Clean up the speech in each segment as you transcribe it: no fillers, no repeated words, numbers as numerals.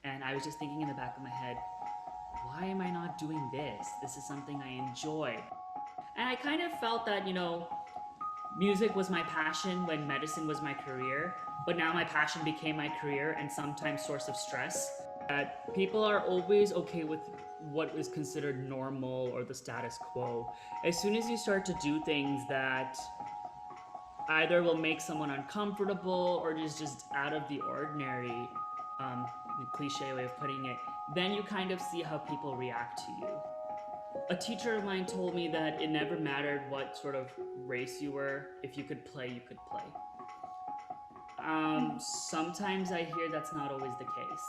And I was just thinking in the back of my head, why am I not doing this? This is something I enjoy. And I kind of felt that, music was my passion when medicine was my career, but now my passion became my career and sometimes source of stress. That people are always okay with what is considered normal or the status quo. As soon as you start to do things that either will make someone uncomfortable or just out of the ordinary, um, cliche way of putting it, then you kind of see how people react to you. A teacher of mine told me that it never mattered what sort of race you were. If you could play, you could play. Sometimes I hear that's not always the case.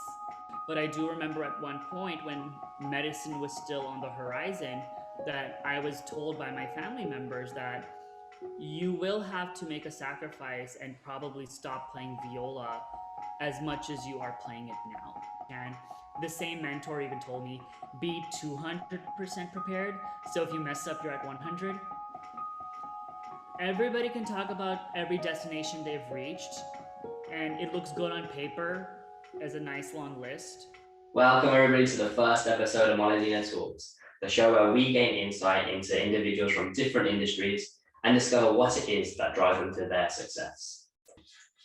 But I do remember at one point when medicine was still on the horizon that I was told by my family members that you will have to make a sacrifice and probably stop playing viola as much as you are playing it now. And the same mentor even told me be 200% prepared. So if you mess up, you're at 100. Everybody can talk about every destination they've reached, and it looks good on paper as a nice long list. Welcome everybody to the first episode of Moledina Talks, the show where we gain insight into individuals from different industries and discover what it is that drives them to their success.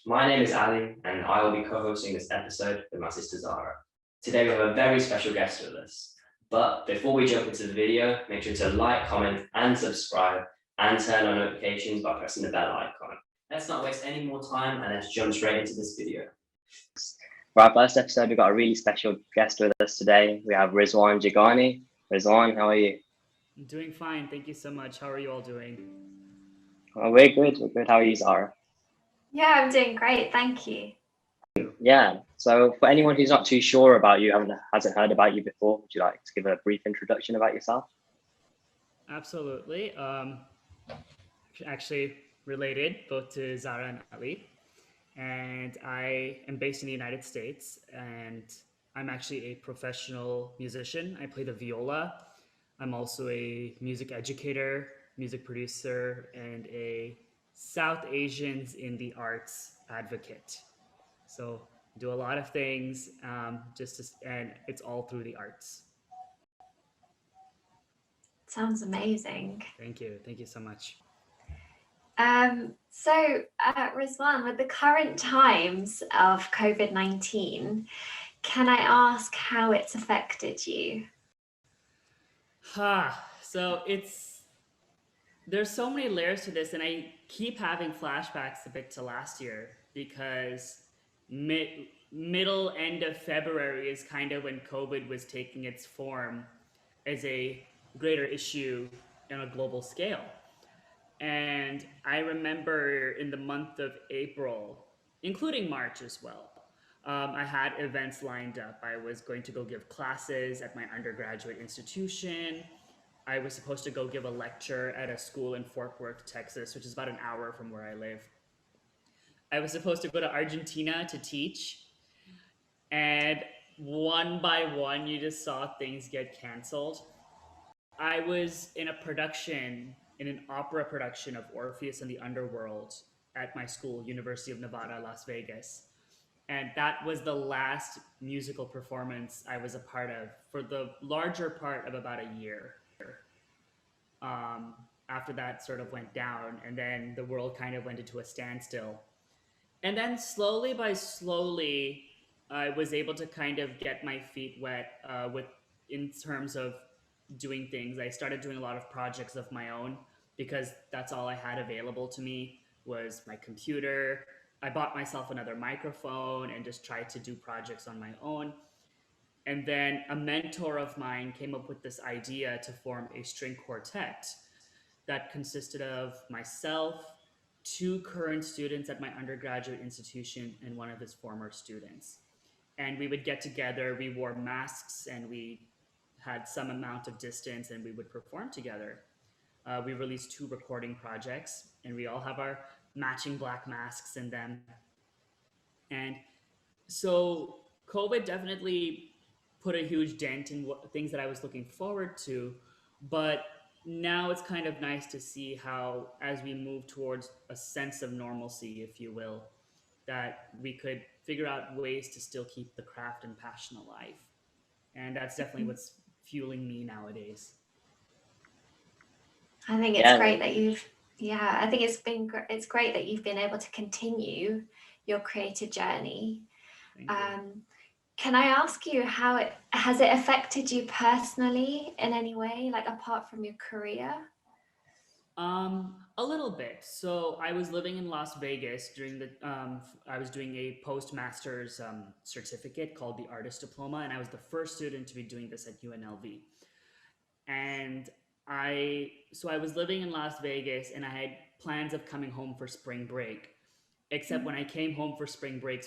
My name is Ali, and I will be co-hosting this episode with my sister Zahra. Today we have a very special guest with us. But before we jump into the video, make sure to like, comment, and subscribe, and turn on notifications by pressing the bell icon. Let's not waste any more time and let's jump straight into this video. For our first episode, we've got a really special guest with us today. We have RIZWAN Jagani. RIZWAN, how are you? I'm doing fine. Thank you so much. How are you all doing? We're good. We're good. How are you, Zahra? Yeah, I'm doing great. Thank you. Yeah. So for anyone who's not too sure about you, hasn't heard about you before, would you like to give a brief introduction about yourself? Absolutely. Actually related both to Zahra and Ali. And I am based in the United States, and I'm actually a professional musician. I play the viola. I'm also a music educator, music producer, and a South Asians in the arts advocate. So I do a lot of things, and it's all through the arts. Sounds amazing. Thank you. Thank you so much. Rizwan, with the current times of COVID-19, can I ask how it's affected you? So there's so many layers to this, and I keep having flashbacks a bit to last year because middle end of February is kind of when COVID was taking its form as a greater issue on a global scale. And I remember in the month of April, including March as well, I had events lined up. I was going to go give classes at my undergraduate institution. I was supposed to go give a lecture at a school in Fort Worth, Texas, which is about an hour from where I live. I was supposed to go to Argentina to teach. And one by one, you just saw things get canceled. I was in an opera production of Orpheus and the Underworld at my school, University of Nevada, Las Vegas. And that was the last musical performance I was a part of for the larger part of about a year. After that sort of went down, and then the world kind of went into a standstill. And then slowly, I was able to kind of get my feet wet in terms of doing things. I started doing a lot of projects of my own because that's all I had available to me was my computer. I bought myself another microphone and just tried to do projects on my own. And then a mentor of mine came up with this idea to form a string quartet that consisted of myself, two current students at my undergraduate institution, and one of his former students. And we would get together, we wore masks, and we had some amount of distance, and we would perform together. We released 2 recording projects, and we all have our matching black masks in them. And so COVID definitely put a huge dent in things that I was looking forward to, but now it's kind of nice to see how, as we move towards a sense of normalcy, if you will, that we could figure out ways to still keep the craft and passion alive. And that's definitely what's fueling me nowadays. I think it's Yeah. great that I think it's great that you've been able to continue your creative journey. Thank you. Can I ask you how it has it affected you personally in any way, like apart from your career? A little bit. So I was living in Las Vegas during I was doing a postmaster's certificate called the Artist Diploma, and I was the first student to be doing this at UNLV. And so I was living in Las Vegas, and I had plans of coming home for spring break. Except when I came home for spring break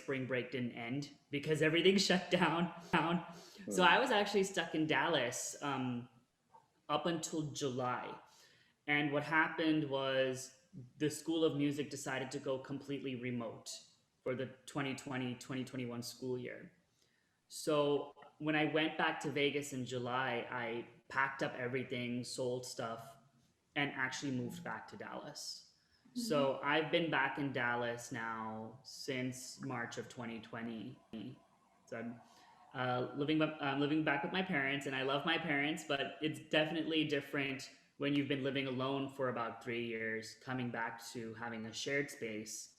didn't end because everything shut down. So I was actually stuck in Dallas up until July. And what happened was the School of Music decided to go completely remote for the 2020-2021 school year. So when I went back to Vegas in July, I packed up everything, sold stuff, and actually moved back to Dallas. So I've been back in Dallas now since March of 2020. So I'm living back with my parents, and I love my parents, but it's definitely different when you've been living alone for about 3 years, coming back to having a shared space.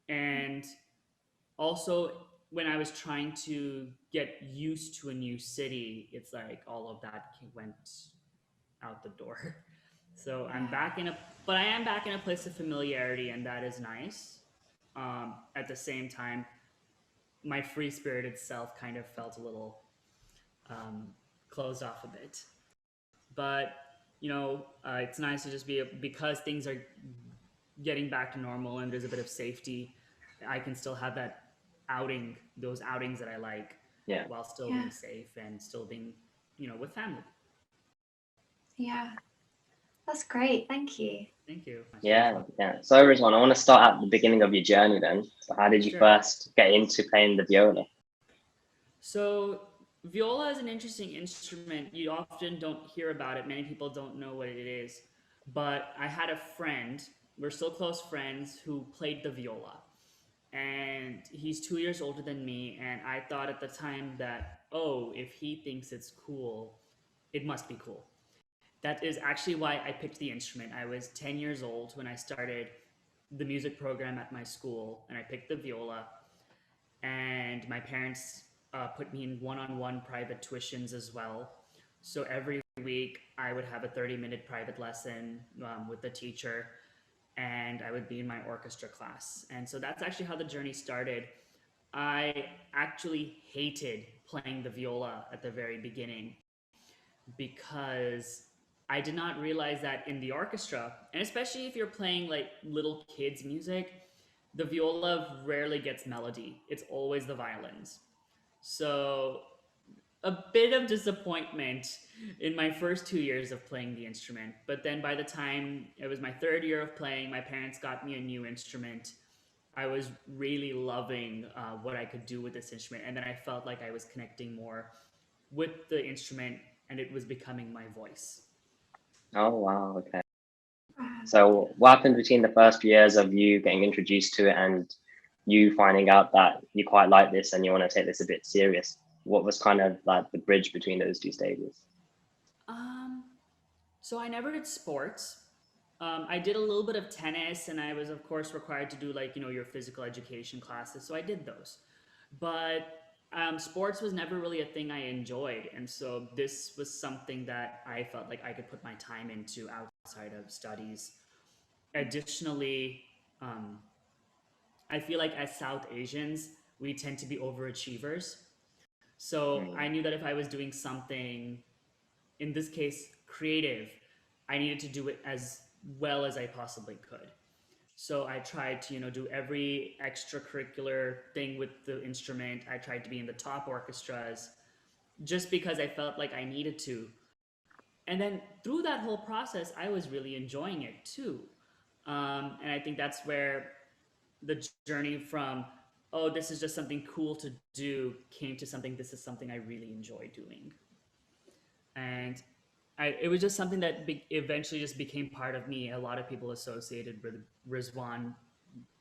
And also, when I was trying to get used to a new city, it's like all of that went out the door. So but I am back in a place of familiarity, and that is nice. At the same time, my free spirit itself kind of felt a little closed off a bit. But it's nice to just be because things are getting back to normal and there's a bit of safety. I can still have those outings that I like, while still being safe and still being, with family. Yeah, that's great. Thank you. Thank you. Yeah. So Rizwan, I want to start at the beginning of your journey then. So how did you Sure. first get into playing the viola? So viola is an interesting instrument. You often don't hear about it. Many people don't know what it is. But I had a friend, we're still close friends, who played the viola. And he's 2 years older than me. And I thought at the time that, oh, if he thinks it's cool, it must be cool. That is actually why I picked the instrument. I was 10 years old when I started the music program at my school, and I picked the viola. And my parents put me in one-on-one private tuitions as well. So every week I would have a 30-minute private lesson with the teacher, and I would be in my orchestra class. And so that's actually how the journey started. I actually hated playing the viola at the very beginning because I did not realize that in the orchestra, and especially if you're playing like little kids' music, the viola rarely gets melody. It's always the violins. So a bit of disappointment in my first 2 years of playing the instrument. But then by the time it was my third year of playing, my parents got me a new instrument. I was really loving what I could do with this instrument. And then I felt like I was connecting more with the instrument, and it was becoming my voice. Oh, wow. Okay. So what happened between the first few years of you getting introduced to it and you finding out that you quite like this and you want to take this a bit serious? What was kind of like the bridge between those two stages? So I never did sports. I did a little bit of tennis, and I was, of course, required to do your physical education classes. So I did those. But sports was never really a thing I enjoyed. And so this was something that I felt like I could put my time into outside of studies. Additionally, I feel like as South Asians, we tend to be overachievers. So I knew that if I was doing something, in this case, creative, I needed to do it as well as I possibly could. So I tried to, do every extracurricular thing with the instrument. I tried to be in the top orchestras just because I felt like I needed to. And then through that whole process, I was really enjoying it too. And I think that's where the journey from, oh, this is just something cool to do, came to something, this is something I really enjoy doing. And it was just something that eventually just became part of me. A lot of people associated with Rizwan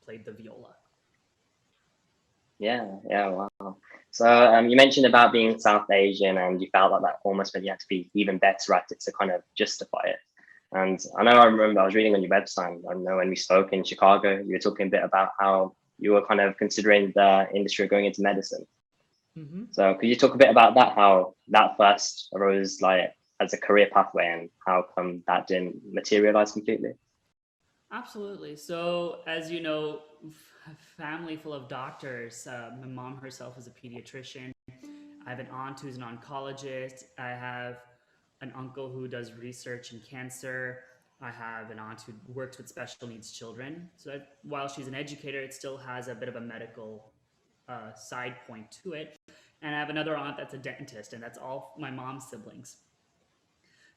played the viola. Yeah, wow. So you mentioned about being South Asian, and you felt like that almost meant you had to be even better at it to kind of justify it. And I remember I was reading on your website. I know when we spoke in Chicago, you were talking a bit about how you were kind of considering the industry of going into medicine. Mm-hmm. So could you talk a bit about that? How that first arose like as a career pathway, and how come that didn't materialize completely? Absolutely. So, as you know, a family full of doctors. My mom herself is a pediatrician. I have an aunt who's an oncologist. I have an uncle who does research in cancer. I have an aunt who works with special needs children. So that while she's an educator, it still has a bit of a medical side point to it. And I have another aunt that's a dentist, and that's all my mom's siblings.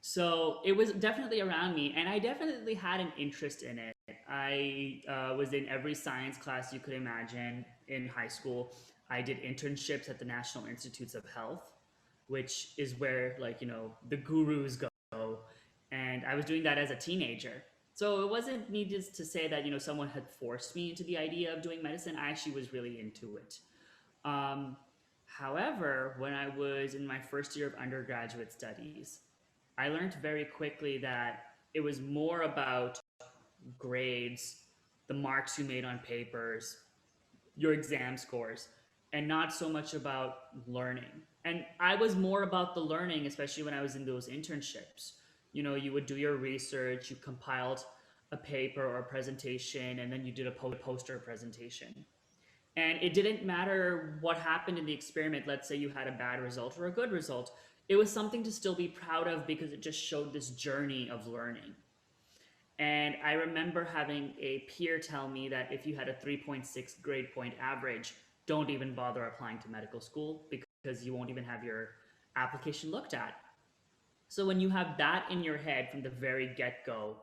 So it was definitely around me, and I definitely had an interest in it. I was in every science class you could imagine in high school. I did internships at the National Institutes of Health, which is where, like, the gurus go. And I was doing that as a teenager. So it wasn't needed to say that, someone had forced me into the idea of doing medicine. I actually was really into it. Um, However, when I was in my first year of undergraduate studies, I learned very quickly that it was more about grades, the marks you made on papers, your exam scores, and not so much about learning. And I was more about the learning, especially when I was in those internships. You would do your research, you compiled a paper or a presentation, and then you did a poster presentation. And it didn't matter what happened in the experiment. Let's say you had a bad result or a good result. It was something to still be proud of because it just showed this journey of learning. And I remember having a peer tell me that if you had a 3.6 grade point average, don't even bother applying to medical school because you won't even have your application looked at. So when you have that in your head from the very get go,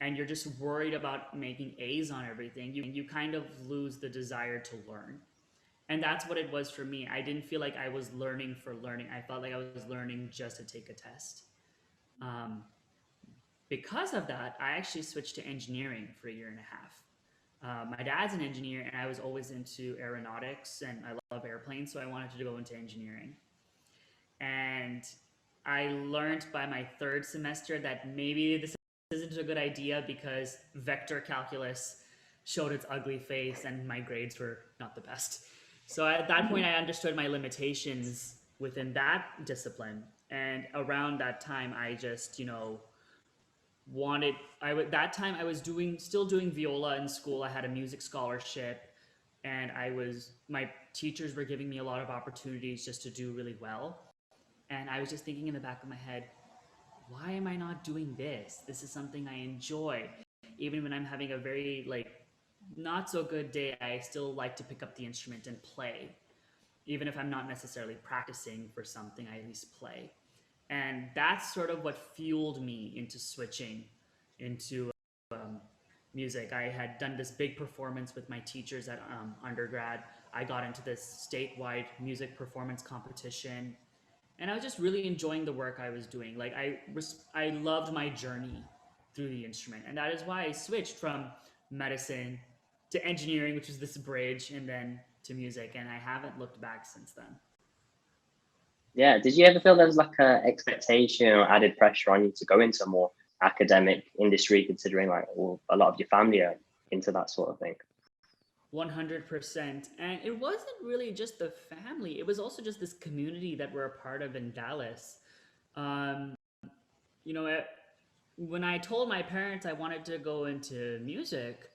and you're just worried about making A's on everything, you kind of lose the desire to learn. And that's what it was for me. I didn't feel like I was learning for learning. I felt like I was learning just to take a test. Um, because of that, I actually switched to engineering for a year and a half. My dad's an engineer, and I was always into aeronautics, and I love airplanes, so I wanted to go into engineering. And I learned by my third semester that maybe this isn't a good idea because vector calculus showed its ugly face, and my grades were not the best. So at that point, I understood my limitations within that discipline. And around that time, I just, wanted that time I was doing still doing viola in school. I had a music scholarship, and my teachers were giving me a lot of opportunities just to do really well. And I was just thinking in the back of my head, why am I not doing this? This is something I enjoy. Even when I'm having a very not so good day, I still like to pick up the instrument and play. Even if I'm not necessarily practicing for something, I at least play. And that's sort of what fueled me into switching into music. I had done this big performance with my teachers at undergrad. I got into this statewide music performance competition, and I was just really enjoying the work I was doing. Like I loved my journey through the instrument, and that is why I switched from medicine to engineering, which was this bridge, and then to music, and I haven't looked back since then. Yeah. Did you ever feel there was like a expectation or added pressure on you to go into a more academic industry, considering like a lot of your family are into that sort of thing? 100%. And it wasn't really just the family, it was also just this community that we're a part of in Dallas. Um, you know, eh, when I told my parents I wanted to go into music,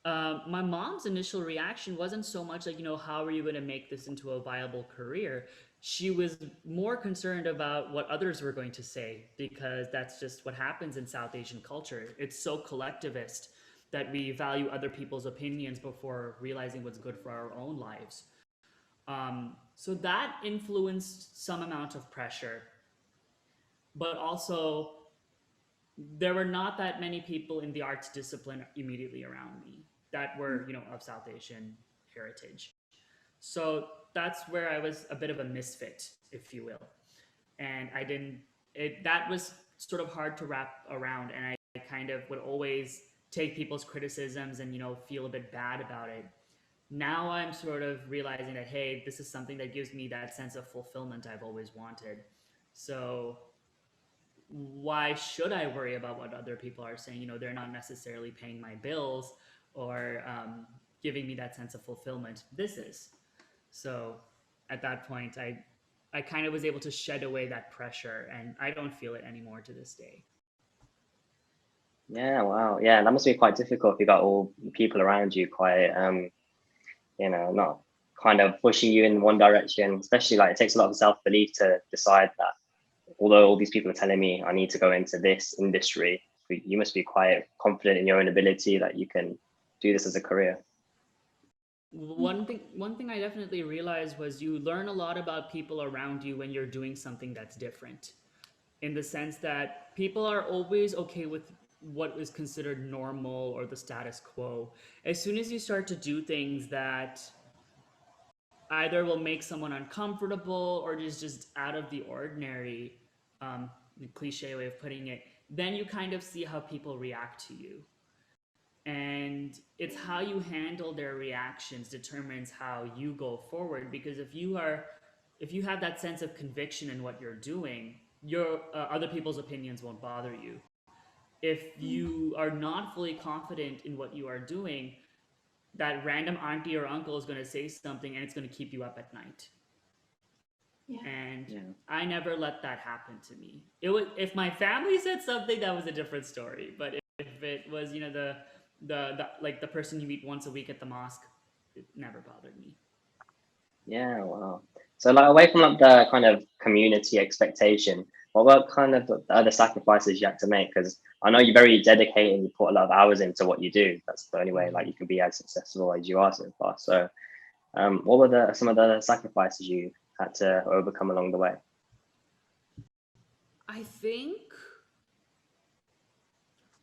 my mom's initial reaction wasn't so much like, how are you going to make this into a viable career? She was more concerned about what others were going to say, because that's just what happens in South Asian culture. It's so collectivist that we value other people's opinions before realizing what's good for our own lives. So that influenced some amount of pressure, but also there were not that many people in the arts discipline immediately around me that were, of South Asian heritage. So that's where I was a bit of a misfit, if you will. And I didn't, it, that was sort of hard to wrap around. And I kind of would always take people's criticisms and, feel a bit bad about it. Now I'm sort of realizing that, hey, this is something that gives me that sense of fulfillment I've always wanted. So why should I worry about what other people are saying? They're not necessarily paying my bills or giving me that sense of fulfillment. This is. So at that point, I kind of was able to shed away that pressure, and I don't feel it anymore to this day. Yeah, wow. Yeah, that must be quite difficult if you got all the people around you quite, not kind of pushing you in one direction, especially like it takes a lot of self-belief to decide that although all these people are telling me I need to go into this industry, you must be quite confident in your own ability that you can do this as a career. One thing I definitely realized was you learn a lot about people around you when you're doing something that's different, in the sense that people are always okay with what is considered normal or the status quo. As soon as you start to do things that either will make someone uncomfortable or just out of the ordinary, the cliche way of putting it, then you kind of see how people react to you. And it's how you handle their reactions determines how you go forward. Because if you have that sense of conviction in what you're doing, your other people's opinions won't bother you. If you are not fully confident in what you are doing, that random auntie or uncle is going to say something and it's going to keep you up at night. Yeah. And Yeah. I never let that happen to me. It was, if my family said something, that was a different story. But if it was, the like the person you meet once a week at the mosque, it never bothered me. Yeah, wow. So like away from like the kind of community expectation, what about kind of the other sacrifices you had to make? Because I know you're very dedicated and you put a lot of hours into what you do. That's the only way like you can be as successful as you are so far. So what were some of the sacrifices you had to overcome along the way? I think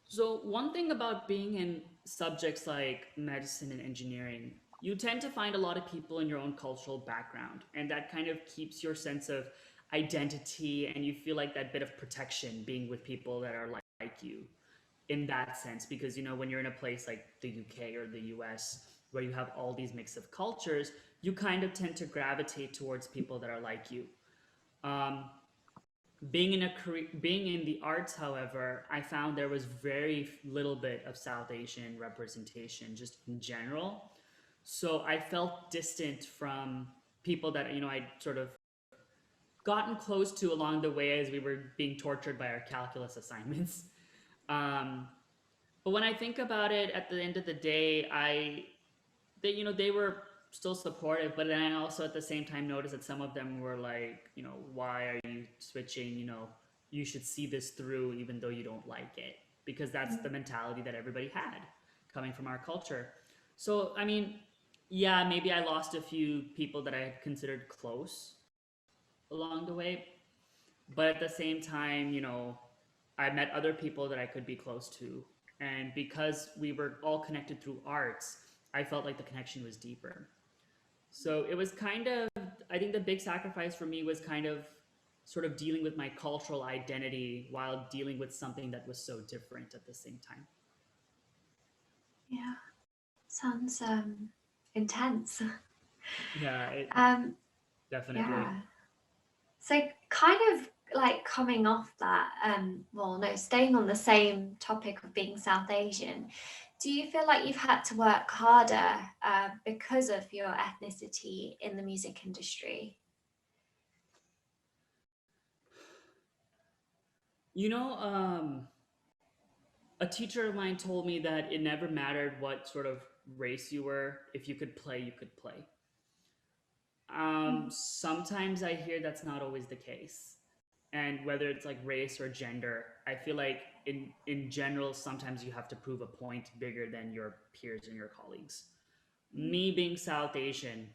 so. One thing about being in subjects like medicine and engineering, you tend to find a lot of people in your own cultural background, and that kind of keeps your sense of identity, and you feel like that bit of protection being with people that are like you in that sense. Because when you're in a place like the UK or the US where you have all these mix of cultures, you kind of tend to gravitate towards people that are like you. Um, being in the arts, however, I found there was very little bit of South Asian representation just in general. So I felt distant from people that I'd sort of gotten close to along the way as we were being tortured by our calculus assignments. Um, but when I think about it, at the end of the day, they were still supportive, but then I also at the same time noticed that some of them were like, why are you switching? You should see this through even though you don't like it, because that's the mentality that everybody had coming from our culture. So, I mean, yeah, maybe I lost a few people that I had considered close along the way, but at the same time, I met other people that I could be close to. And because we were all connected through arts, I felt like the connection was deeper. So it was kind of, I think the big sacrifice for me was kind of sort of dealing with my cultural identity while dealing with something that was so different at the same time. Yeah. Sounds intense. Yeah, definitely. Yeah. So kind of like coming off that, well, no, staying on the same topic of being South Asian, do you feel like you've had to work harder because of your ethnicity in the music industry? You know, a teacher of mine told me that it never mattered what sort of race you were. If you could play, you could play. Sometimes I hear that's not always the case. And whether it's like race or gender, I feel like in general, sometimes you have to prove a point bigger than your peers and your colleagues. Me being South Asian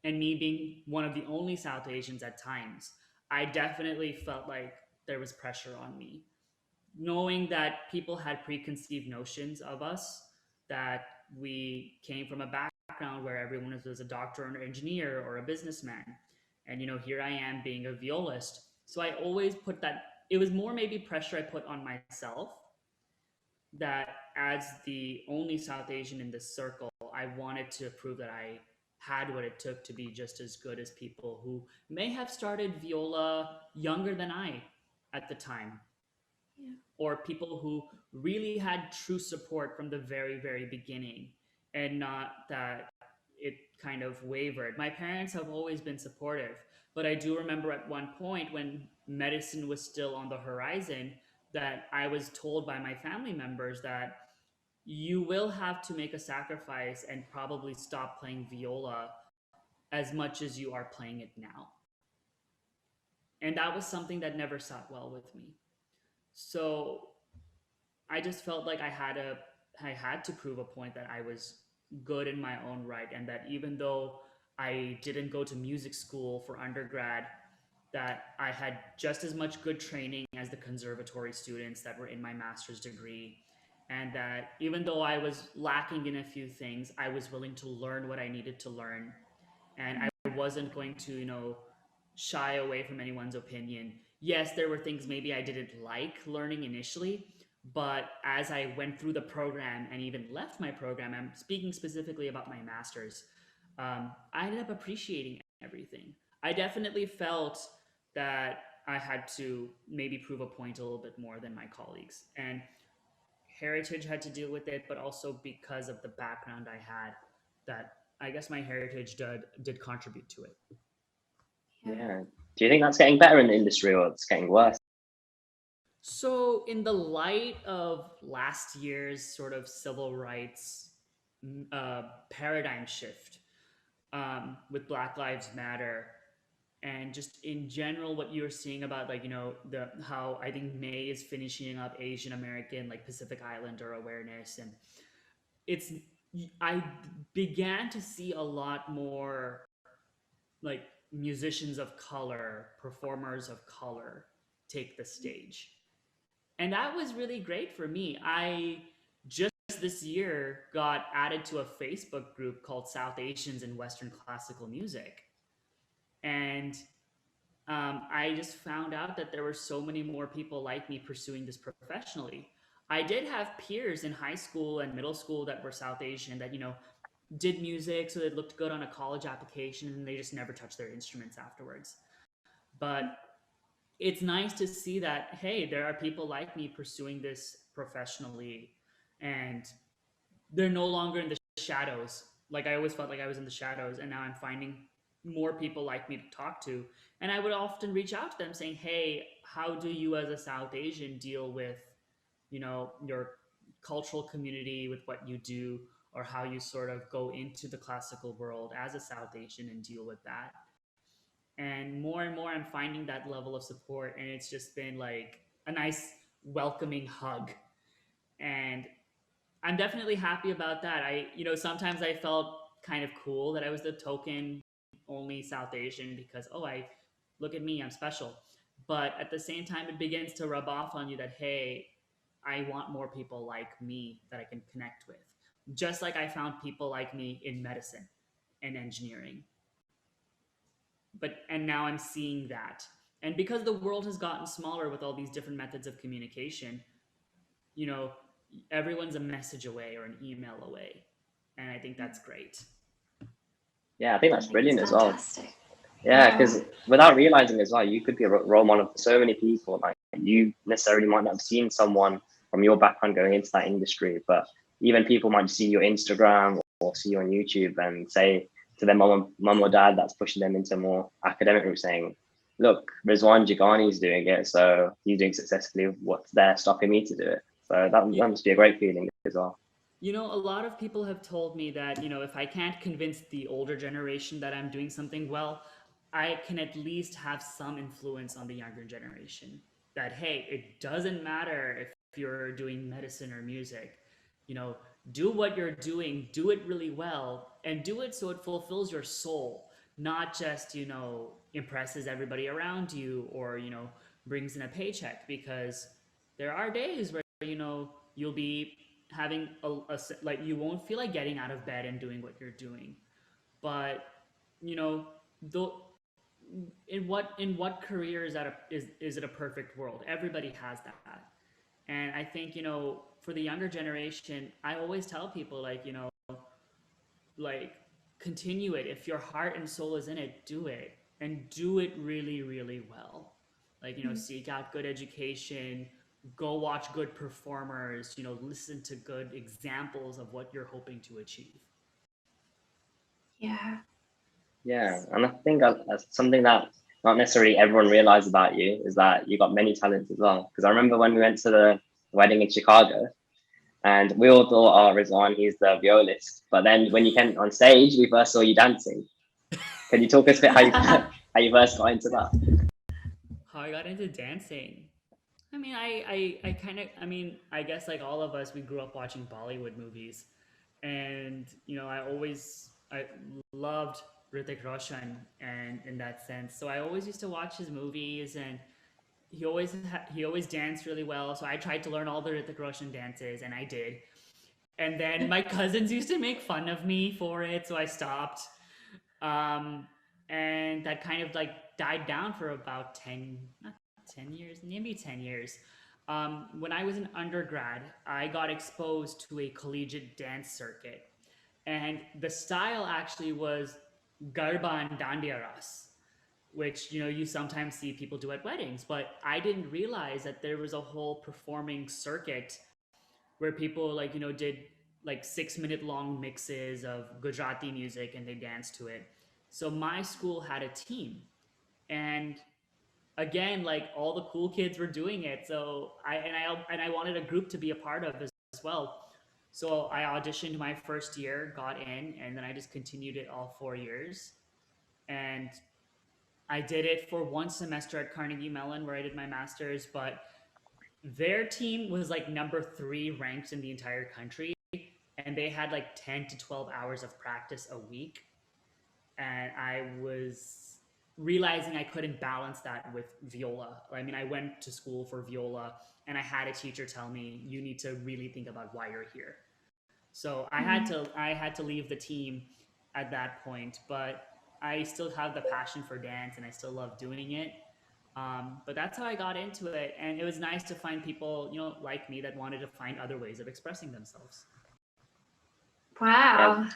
and me being one of the only South Asians at times, I definitely felt like there was pressure on me, knowing that people had preconceived notions of us, that we came from a background where everyone was a doctor or an engineer or a businessman. And, here I am being a violist. So I always put that, it was more maybe pressure I put on myself that as the only South Asian in this circle, I wanted to prove that I had what it took to be just as good as people who may have started viola younger than I at the time, Yeah. or people who really had true support from the very, very beginning, and not that it kind of wavered. My parents have always been supportive, but I do remember at one point when medicine was still on the horizon that I was told by my family members that you will have to make a sacrifice and probably stop playing viola as much as you are playing it now. And that was something that never sat well with me. So I just felt like I had to prove a point that I was good in my own right, and that even though I didn't go to music school for undergrad, that I had just as much good training as the conservatory students that were in my master's degree, and that even though I was lacking in a few things, I was willing to learn what I needed to learn, and I wasn't going to, shy away from anyone's opinion. Yes, there were things maybe I didn't like learning initially, but as I went through the program and even left my program, I'm speaking specifically about my master's, I ended up appreciating everything. I definitely felt that I had to maybe prove a point a little bit more than my colleagues. And heritage had to deal with it, but also because of the background I had, that I guess my heritage did contribute to it. Yeah. Do you think that's getting better in the industry or it's getting worse? So, in the light of last year's sort of civil rights paradigm shift, with Black Lives Matter, and just in general, what you're seeing about, like, the how I think May is finishing up Asian American, like, Pacific Islander awareness, and it's I began to see a lot more, like, musicians of color, performers of color take the stage. And that was really great for me. I just this year got added to a Facebook group called South Asians in Western Classical Music. And I just found out that there were so many more people like me pursuing this professionally. I did have peers in high school and middle school that were South Asian that, did music so it looked good on a college application, and they just never touched their instruments afterwards. But it's nice to see that, hey, there are people like me pursuing this professionally, and they're no longer in the shadows. Like, I always felt like I was in the shadows, and now I'm finding more people like me to talk to. And I would often reach out to them saying, hey, how do you as a South Asian deal with, your cultural community, with what you do, or how you sort of go into the classical world as a South Asian and deal with that. And more I'm finding that level of support, and it's just been like a nice welcoming hug. And I'm definitely happy about that. Sometimes I felt kind of cool that I was the token only South Asian, because, oh, I look at me, I'm special. But at the same time, it begins to rub off on you that, hey, I want more people like me that I can connect with, just like I found people like me in medicine and engineering. And now I'm seeing that. And because the world has gotten smaller with all these different methods of communication, you know everyone's a message away or an email away, and I think that's great. Yeah, I think I that's think it's brilliant as well. fantastic. Yeah, because without realizing as well, you could be a role model for so many people. Like, you necessarily might not have seen someone from your background going into that industry, but even people might see your Instagram or see you on YouTube and say to their mum or dad that's pushing them into more academic route, saying, look, Rizwan Jagani is doing it, so he's doing successfully. What's there stopping me to do it? So that must be a great feeling as well. A lot of people have told me that, if I can't convince the older generation that I'm doing something well, I can at least have some influence on the younger generation. That, hey, it doesn't matter if you're doing medicine or music. You know, do what you're doing, do it really well, and do it so it fulfills your soul, not just, impresses everybody around you, or, brings in a paycheck. Because there are days where, you'll be having like, you won't feel like getting out of bed and doing what you're doing. But, you know the in what career is that is it a perfect world? Everybody has that. And I think, for the younger generation, I always tell people, like, like, continue it. If your heart and soul is in it, do it, and do it really, really well. Like, seek out good education, go watch good performers, listen to good examples of what you're hoping to achieve. Yeah. Yeah, and I think that's something that not necessarily everyone realized about you is that you got many talents as well. Because I remember when we went to the wedding in Chicago, and we all thought, oh, Rizwan, he's the violist. But then when you came on stage, we first saw you dancing. Can you talk us a bit how you first got into that? How I got into dancing. I mean, I kind of, I guess like all of us, we grew up watching Bollywood movies. And, I loved Hrithik Roshan, and in that sense. So I always used to watch his movies, and he always danced really well. So I tried to learn all the Hrithik Roshan dances, and I did. And then my cousins used to make fun of me for it, so I stopped. And that kind of like died down for about 10, not 10 years, maybe 10 years. When I was an undergrad, I got exposed to a collegiate dance circuit. And the style actually was Garba and Dandiya Ras, which, you sometimes see people do at weddings. But I didn't realize that there was a whole performing circuit where people like, did like 6-minute long mixes of Gujarati music and they danced to it. So my school had a team, and again, like all the cool kids were doing it. So I wanted a group to be a part of as well. So I auditioned my first year, got in, and then I just continued it all 4 years. And I did it for one semester at Carnegie Mellon where I did my master's, but their team was like number 3 ranked in the entire country, and they had like 10 to 12 hours of practice a week. And I was realizing I couldn't balance that with viola. I mean, I went to school for viola, and I had a teacher tell me, you need to really think about why you're here. So I had to leave the team at that point, but I still have the passion for dance, and I still love doing it. But that's how I got into it, and it was nice to find people, like me, that wanted to find other ways of expressing themselves. Wow.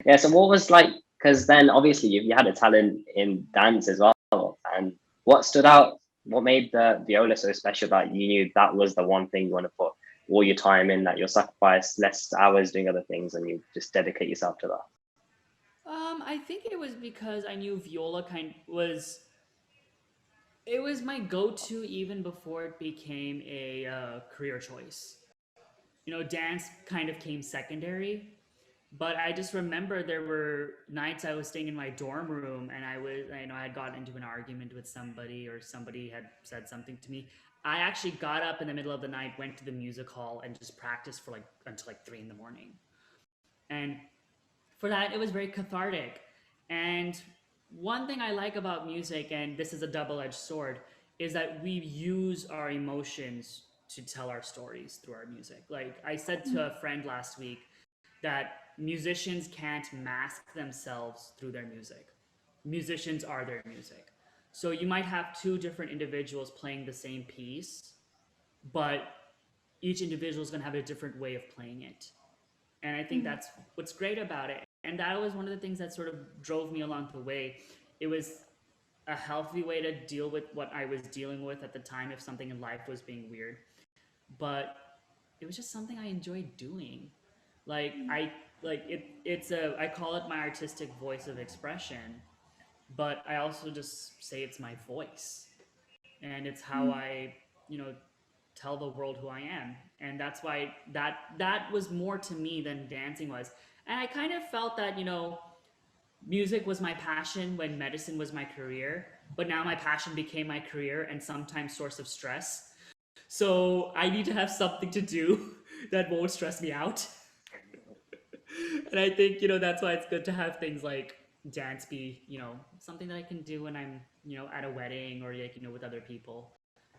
Yeah. So what was like? Because then obviously you had a talent in dance as well, and what stood out? What made the viola so special that you knew that was the one thing you want to put all your time in, that you'll sacrifice less hours doing other things and you just dedicate yourself to that? I think it was because I knew viola it was my go-to even before it became a career choice. Dance kind of came secondary, but I just remember there were nights I was staying in my dorm room, and I had gotten into an argument with somebody, or somebody had said something to me. I actually got up in the middle of the night, went to the music hall, and just practiced for until 3 in the morning. And for that, it was very cathartic. And one thing I like about music, and this is a double-edged sword, is that we use our emotions to tell our stories through our music. Like I said to a friend last week, that musicians can't mask themselves through their music. Musicians are their music. So you might have 2 different individuals playing the same piece, but each individual is going to have a different way of playing it. And I think that's what's great about it. And that was one of the things that sort of drove me along the way. It was a healthy way to deal with what I was dealing with at the time if something in life was being weird. But it was just something I enjoyed doing. I call it my artistic voice of expression, but I also just say it's my voice. And it's how I, tell the world who I am. And that's why that was more to me than dancing was. And I kind of felt that, music was my passion when medicine was my career, but now my passion became my career and sometimes source of stress. So I need to have something to do that won't stress me out. And I think, that's why it's good to have things like dance be, something that I can do when I'm, at a wedding or like, with other people.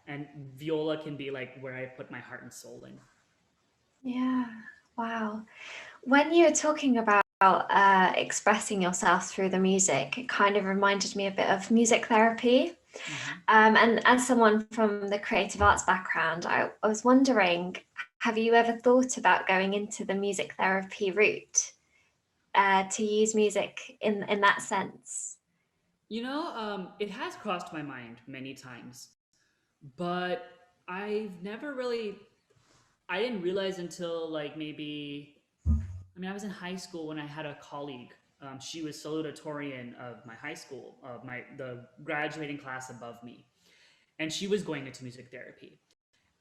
And viola can be like where I put my heart and soul in. Yeah. Wow. When you were talking about expressing yourself through the music, it kind of reminded me a bit of music therapy. And as someone from the creative arts background, I was wondering, have you ever thought about going into the music therapy route, to use music in that sense? It has crossed my mind many times, but I've never really, I didn't realize until like maybe, I mean, I was in high school when I had a colleague. She was salutatorian of my high school, of the graduating class above me, and she was going into music therapy.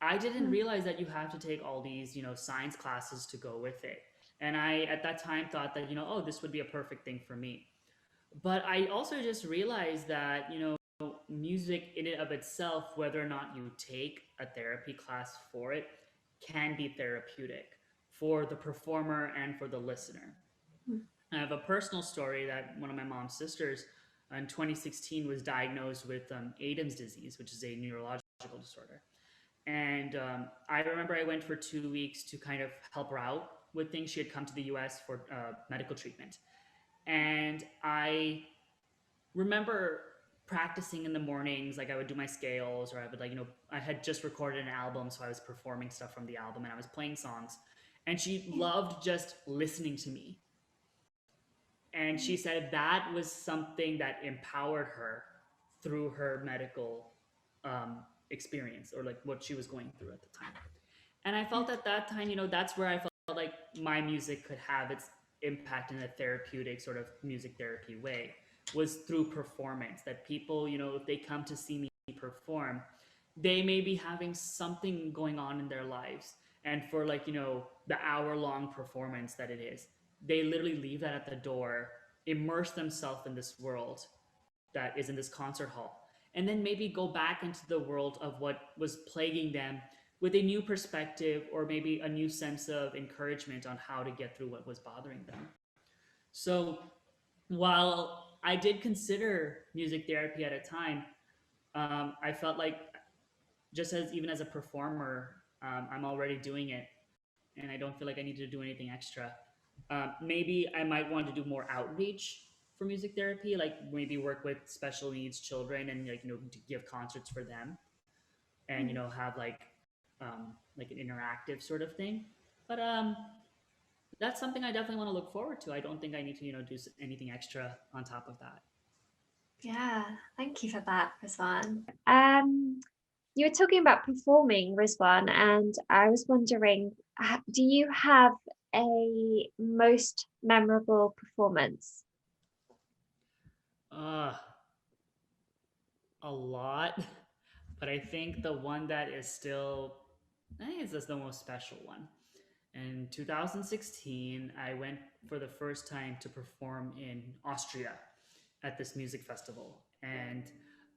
I didn't realize that you have to take all these, science classes to go with it. And I, at that time, thought that, oh, this would be a perfect thing for me. But I also just realized that, music in and of itself, whether or not you take a therapy class for it, can be therapeutic for the performer and for the listener. I have a personal story that one of my mom's sisters in 2016 was diagnosed with Adam's disease, which is a neurological disorder. And I remember I went for 2 weeks to kind of help her out with things. She had come to the US for medical treatment. And I remember practicing in the mornings, like I would do my scales, or I would I had just recorded an album, so I was performing stuff from the album and I was playing songs. And she loved just listening to me. And she said that was something that empowered her through her medical experience, or like what she was going through at the time. And I felt at that time, that's where I felt like my music could have its impact in a therapeutic sort of music therapy way, was through performance. That people, if they come to see me perform, they may be having something going on in their lives. And for the hour-long performance that it is, they literally leave that at the door, immerse themselves in this world that is in this concert hall, and then maybe go back into the world of what was plaguing them with a new perspective, or maybe a new sense of encouragement on how to get through what was bothering them. So while I did consider music therapy at a time, I felt like, just as even as a performer, I'm already doing it, and I don't feel like I need to do anything extra. Maybe I might want to do more outreach for music therapy, like maybe work with special needs children and to give concerts for them, and have like an interactive sort of thing. But that's something I definitely want to look forward to. I don't think I need to do anything extra on top of that. Yeah, thank you for that, Rizwan. You were talking about performing, Rizwan, and I was wondering, do you have a most memorable performance? A lot, but I think the one that is still, I think it's just the most special one. In 2016, I went for the first time to perform in Austria at this music festival. And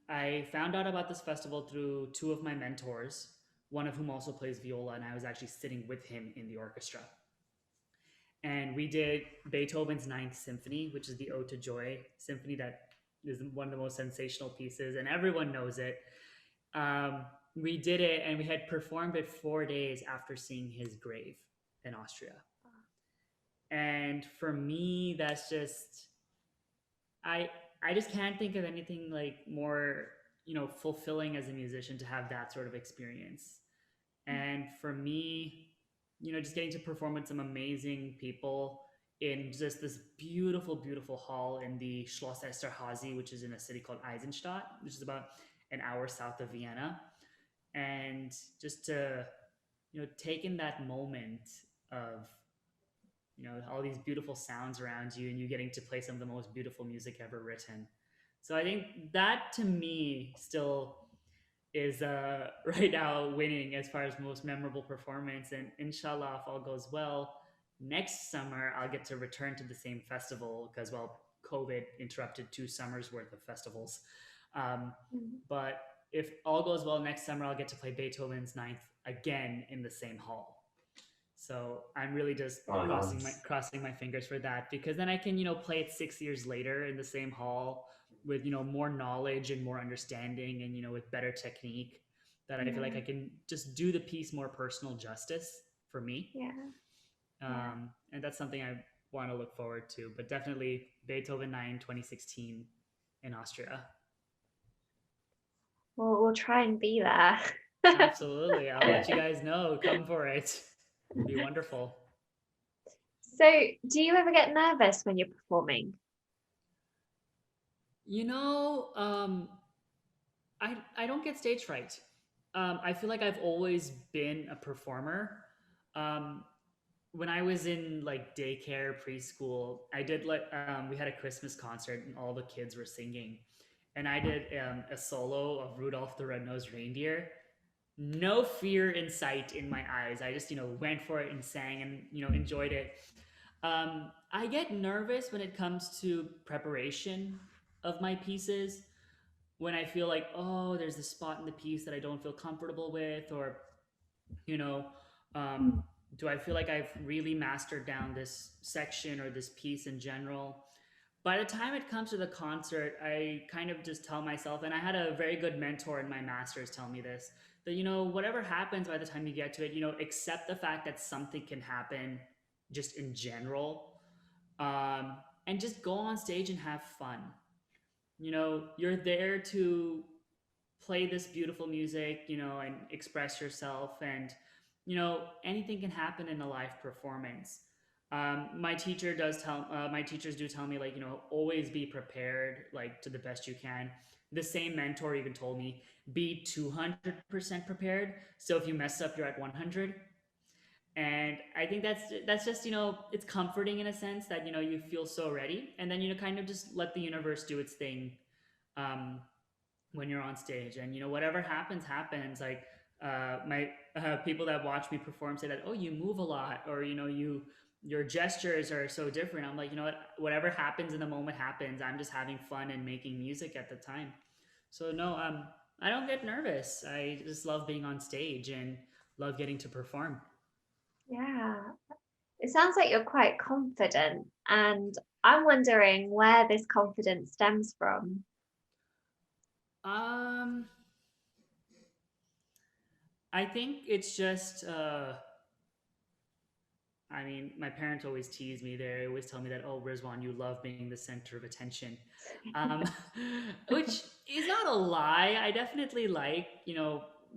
I found out about this festival through two of my mentors, one of whom also plays viola, and I was actually sitting with him in the orchestra. And we did Beethoven's Ninth Symphony, which is the Ode to Joy symphony that is one of the most sensational pieces, and everyone knows it. We did it, and we had performed it 4 days after seeing his grave in Austria. And for me, that's just, I just can't think of anything like more fulfilling as a musician to have that sort of experience. And for me, just getting to perform with some amazing people in just this beautiful, beautiful hall in the Schloss Esterhazy, which is in a city called Eisenstadt, which is about an hour south of Vienna. And just to, take in that moment of, all these beautiful sounds around you, and you getting to play some of the most beautiful music ever written. So I think that to me still is right now winning as far as most memorable performance. And inshallah, if all goes well, next summer I'll get to return to the same festival, because COVID interrupted 2 summers worth of festivals. But if all goes well, next summer I'll get to play Beethoven's Ninth again in the same hall. So I'm really just crossing my fingers for that, because then I can play it 6 years later in the same hall with more knowledge and more understanding, and with better technique, that I feel like I can just do the piece more personal justice for me. Yeah. And that's something want to look forward to. But definitely Beethoven 9 2016 in Austria. Well, we'll try and be there. Absolutely. I'll let you guys know. Come for it. It'd be wonderful. So, do you ever get nervous when you're performing? You know, I don't get stage fright. I feel like I've always been a performer. Um, when I was in like daycare, preschool, I did like we had a Christmas concert and all the kids were singing, and I did a solo of Rudolph the Red-Nosed Reindeer. No fear in sight in my eyes. I just went for it and sang and enjoyed it. I get nervous when it comes to preparation of my pieces. When I feel like, oh, there's this spot in the piece that I don't feel comfortable with, or you know, um, do I feel like I've really mastered down this section or this piece in general? By the time it comes to the concert, I kind of just tell myself, and I had a very good mentor in my master's tell me this, that, whatever happens by the time you get to it, accept the fact that something can happen just in general. And just go on stage and have fun. You're there to play this beautiful music, and express yourself. And, anything can happen in a live performance. My teachers do tell me, like, always be prepared, like, to the best you can. The same mentor even told me, be 200% prepared. So if you mess up, you're at 100. And I think that's just it's comforting in a sense that you feel so ready, and then kind of just let the universe do its thing. Um, when you're on stage, and whatever happens. Like my people that watch me perform say that, oh, you move a lot, or your gestures are so different. I'm like, whatever happens in the moment happens. I'm just having fun and making music at the time. So no, I don't get nervous. I just love being on stage and love getting to perform. Yeah, it sounds like you're quite confident, and I'm wondering where this confidence stems from. um I think it's just I mean, my parents always tease me. They always tell me that, oh, Rizwan, you love being the center of attention, um, which is not a lie. I definitely like,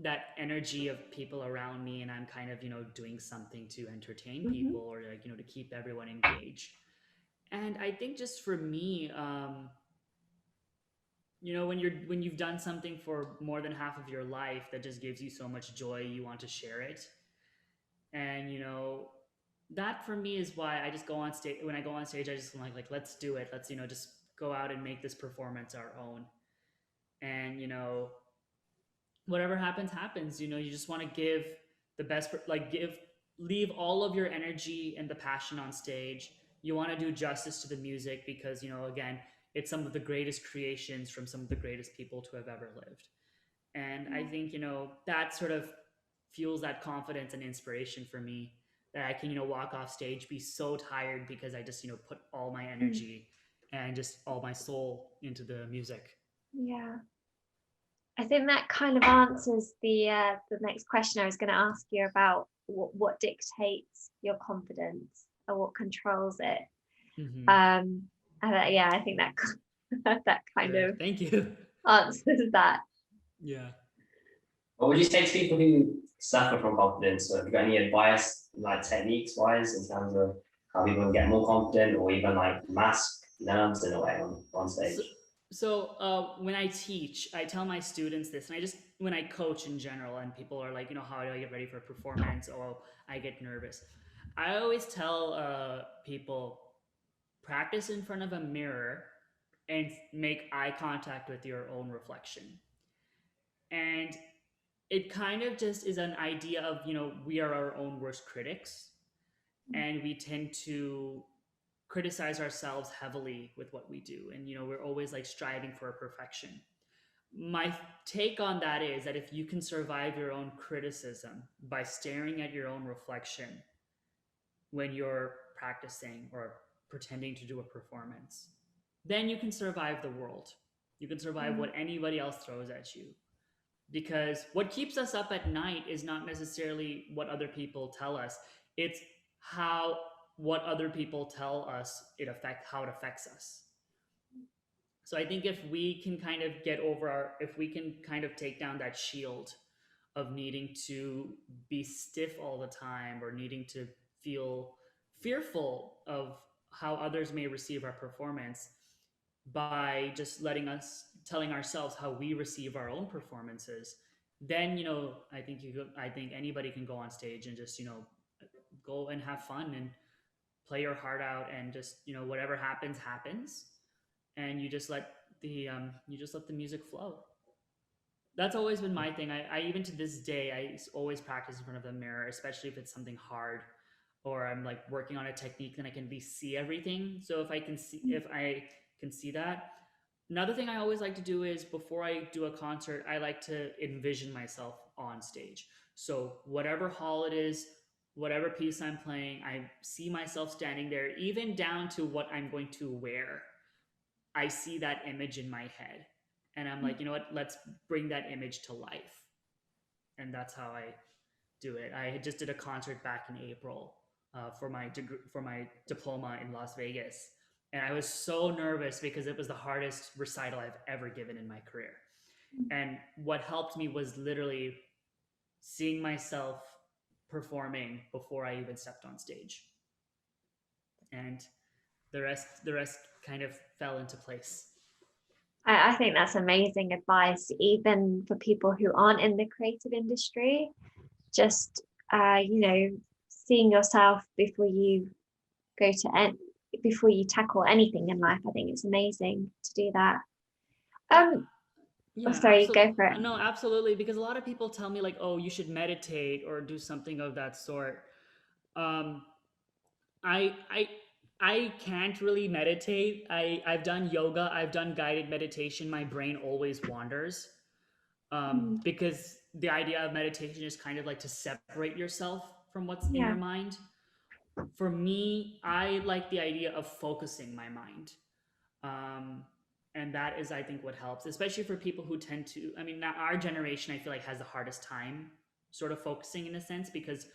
that energy of people around me, and I'm kind of, doing something to entertain Mhm. people, or like, to keep everyone engaged. And I think just for me, when you've done something for more than half of your life that just gives you so much joy, you want to share it. And that for me is why I just go on stage. When I go on stage, I just like let's do it. Let's just go out and make this performance our own. And whatever happens. You just want to give the best, like give leave all of your energy and the passion on stage. You want to do justice to the music, because again, it's some of the greatest creations from some of the greatest people to have ever lived. And I think that sort of fuels that confidence and inspiration for me, that I can walk off stage, be so tired, because I just put all my energy and just all my soul into the music. Yeah, I think that kind of answers the next question I was going to ask you about what dictates your confidence or what controls it. Mm-hmm. Yeah, I think that that kind of Thank you. answers that. Yeah. What would you say to people who suffer from confidence? So have you got any advice, like techniques wise, in terms of how people can get more confident, or even like mask nerves in a way on stage? So when I teach, I tell my students this, and when I coach in general, and people are like, how do I get ready for a performance? Oh, I get nervous. I always tell people, practice in front of a mirror and make eye contact with your own reflection. And it kind of just is an idea of, we are our own worst critics, and we tend to criticize ourselves heavily with what we do. And, we're always like striving for perfection. My take on that is that if you can survive your own criticism by staring at your own reflection when you're practicing or pretending to do a performance, then you can survive the world. You can survive what anybody else throws at you. Because what keeps us up at night is not necessarily what other people tell us. It's how what other people tell us how it affects us. So I think if we can kind of if we can kind of take down that shield of needing to be stiff all the time, or needing to feel fearful of how others may receive our performance, by just telling ourselves how we receive our own performances, then, I think anybody can go on stage and just, go and have fun and play your heart out, and just, whatever happens happens, and you just let the music flow. That's always been my thing. I even to this day, I always practice in front of the mirror, especially if it's something hard, or I'm like working on a technique, then I can see everything. So if I can see that. Another thing I always like to do is, before I do a concert, I like to envision myself on stage. So whatever hall it is, whatever piece I'm playing, I see myself standing there, even down to what I'm going to wear. I see that image in my head, and I'm like, you know what, let's bring that image to life. And that's how I do it. I just did a concert back in April for my diploma in Las Vegas, and I was so nervous because it was the hardest recital I've ever given in my career. And what helped me was literally seeing myself performing before I even stepped on stage, and the rest kind of fell into place. I think that's amazing advice, even for people who aren't in the creative industry. Just seeing yourself before you before you tackle anything in life. I think it's amazing to do that. Yeah, sorry, go for it. No, absolutely, because a lot of people tell me, like, oh, you should meditate or do something of that sort. I can't really meditate. I've done yoga, I've done guided meditation. My brain always wanders, because the idea of meditation is kind of like to separate yourself from what's in your mind. For me, I like the idea of focusing my mind. And that is, I think, what helps, especially for people who tend to, now our generation, I feel like, has the hardest time sort of focusing, in a sense, because,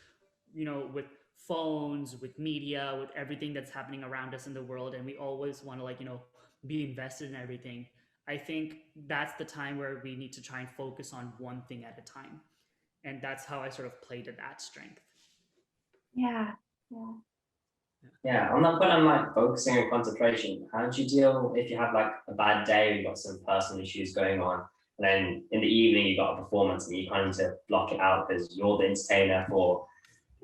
with phones, with media, with everything that's happening around us in the world, and we always want to, be invested in everything. I think that's the time where we need to try and focus on one thing at a time. And that's how I sort of play to that strength. Yeah. Yeah, on that point, I'm like focusing on concentration. How do you deal if you have like a bad day, or you've got some personal issues going on, and then in the evening you got a performance, and you kind of need to block it out because you're the entertainer for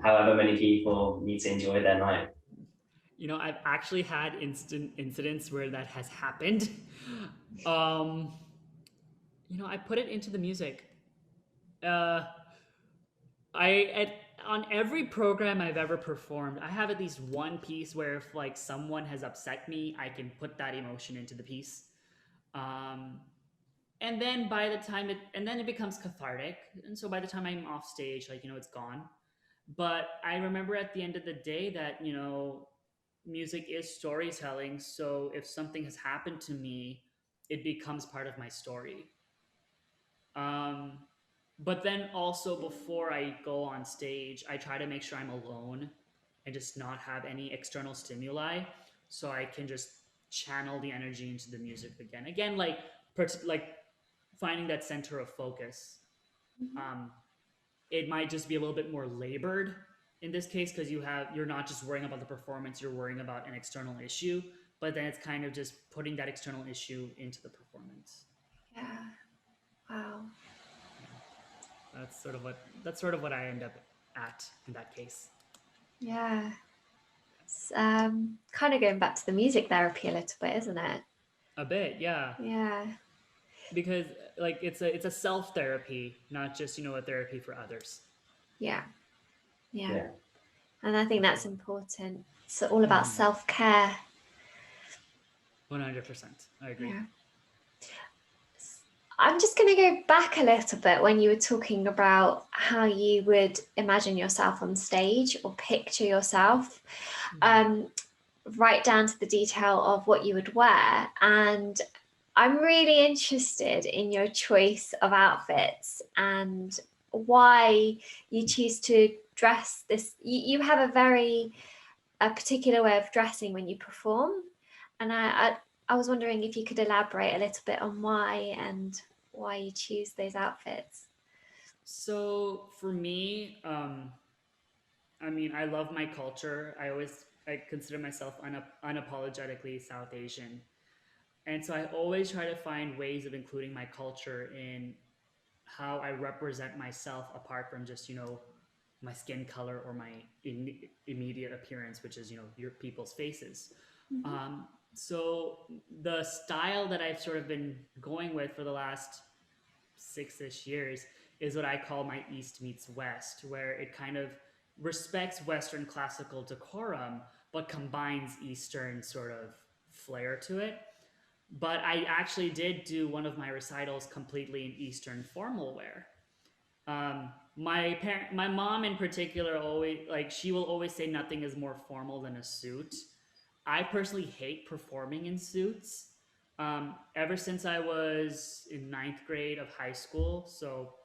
however many people need to enjoy their night? I've actually had incidents where that has happened. I put it into the music. On every program I've ever performed, I have at least one piece where, if like someone has upset me, I can put that emotion into the piece. And then it becomes cathartic. And so by the time I'm off stage, it's gone. But I remember at the end of the day that, music is storytelling. So if something has happened to me, it becomes part of my story. But then also, before I go on stage, I try to make sure I'm alone and just not have any external stimuli, so I can just channel the energy into the music again. Again, like finding that center of focus. It might just be a little bit more labored in this case, because you're not just worrying about the performance, you're worrying about an external issue, but then it's kind of just putting that external issue into the performance. Yeah. Wow. That's sort of what I end up at in that case. Yeah. It's kind of going back to the music therapy a little bit, isn't it? A bit, yeah. Yeah. Because like it's a self therapy, not just a therapy for others. Yeah. And I think that's important. It's all about self-care. 100%. I agree. Yeah. I'm just going to go back a little bit when you were talking about how you would imagine yourself on stage or picture yourself, right down to the detail of what you would wear. And I'm really interested in your choice of outfits and why you choose to dress this. You have a very a particular way of dressing when you perform, and I was wondering if you could elaborate a little bit on why and why you choose those outfits. So for me, I mean, I love my culture. I consider myself unapologetically South Asian, and so I always try to find ways of including my culture in how I represent myself, apart from just my skin color or my immediate appearance, which is your people's faces. Mm-hmm. So the style that I've sort of been going with for the last 6-ish years is what I call my East meets West, where it kind of respects Western classical decorum, but combines Eastern sort of flair to it. But I actually did do one of my recitals completely in Eastern formal wear. My mom in particular, always she will always say nothing is more formal than a suit. I personally hate performing in suits. Ever since I was in ninth grade of high school, so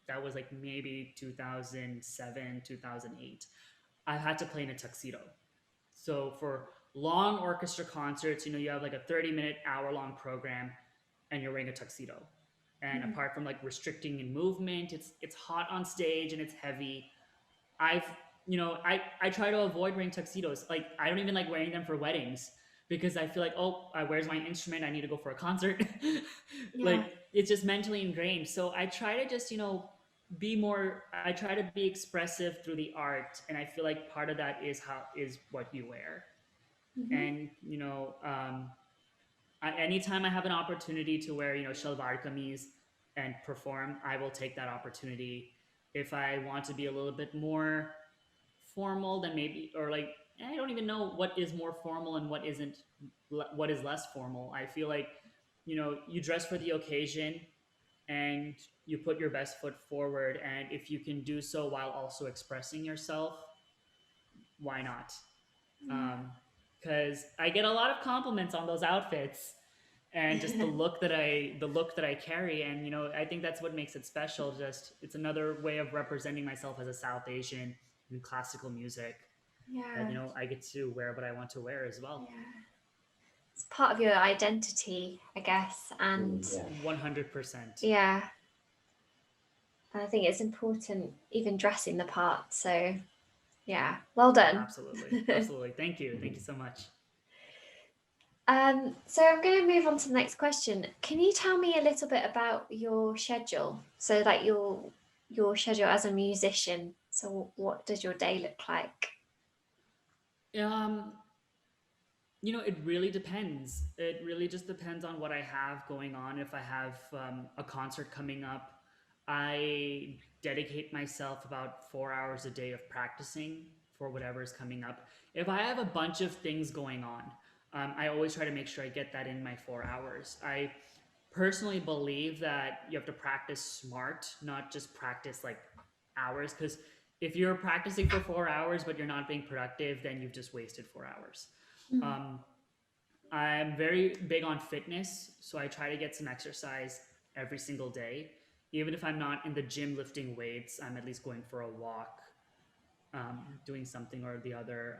that was like maybe 2007, 2008, I had to play in a tuxedo. So for long orchestra concerts, you have like a 30-minute, hour-long program, and you're wearing a tuxedo. And Mm. apart from like restricting in movement, it's hot on stage and it's heavy. I've I try to avoid wearing tuxedos. Like I don't even like wearing them for weddings because I feel like, oh, where's my instrument? I need to go for a concert. Yeah. Like it's just mentally ingrained. So I try to just be more. I try to be expressive through the art, and I feel like part of that is what you wear. Mm-hmm. And anytime I have an opportunity to wear shalwar kameez and perform, I will take that opportunity. If I want to be a little bit more formal, then maybe, or like I don't even know what is more formal and what isn't, what is less formal. I feel like you dress for the occasion and you put your best foot forward, and if you can do so while also expressing yourself, why not? Yeah. Because I get a lot of compliments on those outfits and just the look that I carry, and I think that's what makes it special. Just it's another way of representing myself as a South Asian in classical music, that Yeah. I get to wear what I want to wear as well. Yeah. It's part of your identity, I guess, and Yeah. 100%. yeah, and I think it's important even dressing the part. So yeah, well done. Absolutely, absolutely. Thank you so much. So I'm going to move on to the next question. Can you tell me a little bit about your schedule? So like your schedule as a musician. So what does your day look like? Um, it really depends. It really just depends on what I have going on. If I have a concert coming up, I dedicate myself about 4 hours a day of practicing for whatever is coming up. If I have a bunch of things going on, I always try to make sure I get that in my 4 hours. I personally believe that you have to practice smart, not just practice like hours. Because if you're practicing for 4 hours but you're not being productive, then you've just wasted 4 hours. Mm. Um, I'm very big on fitness, so I try to get some exercise every single day. Even if I'm not in the gym lifting weights, I'm at least going for a walk, doing something or the other.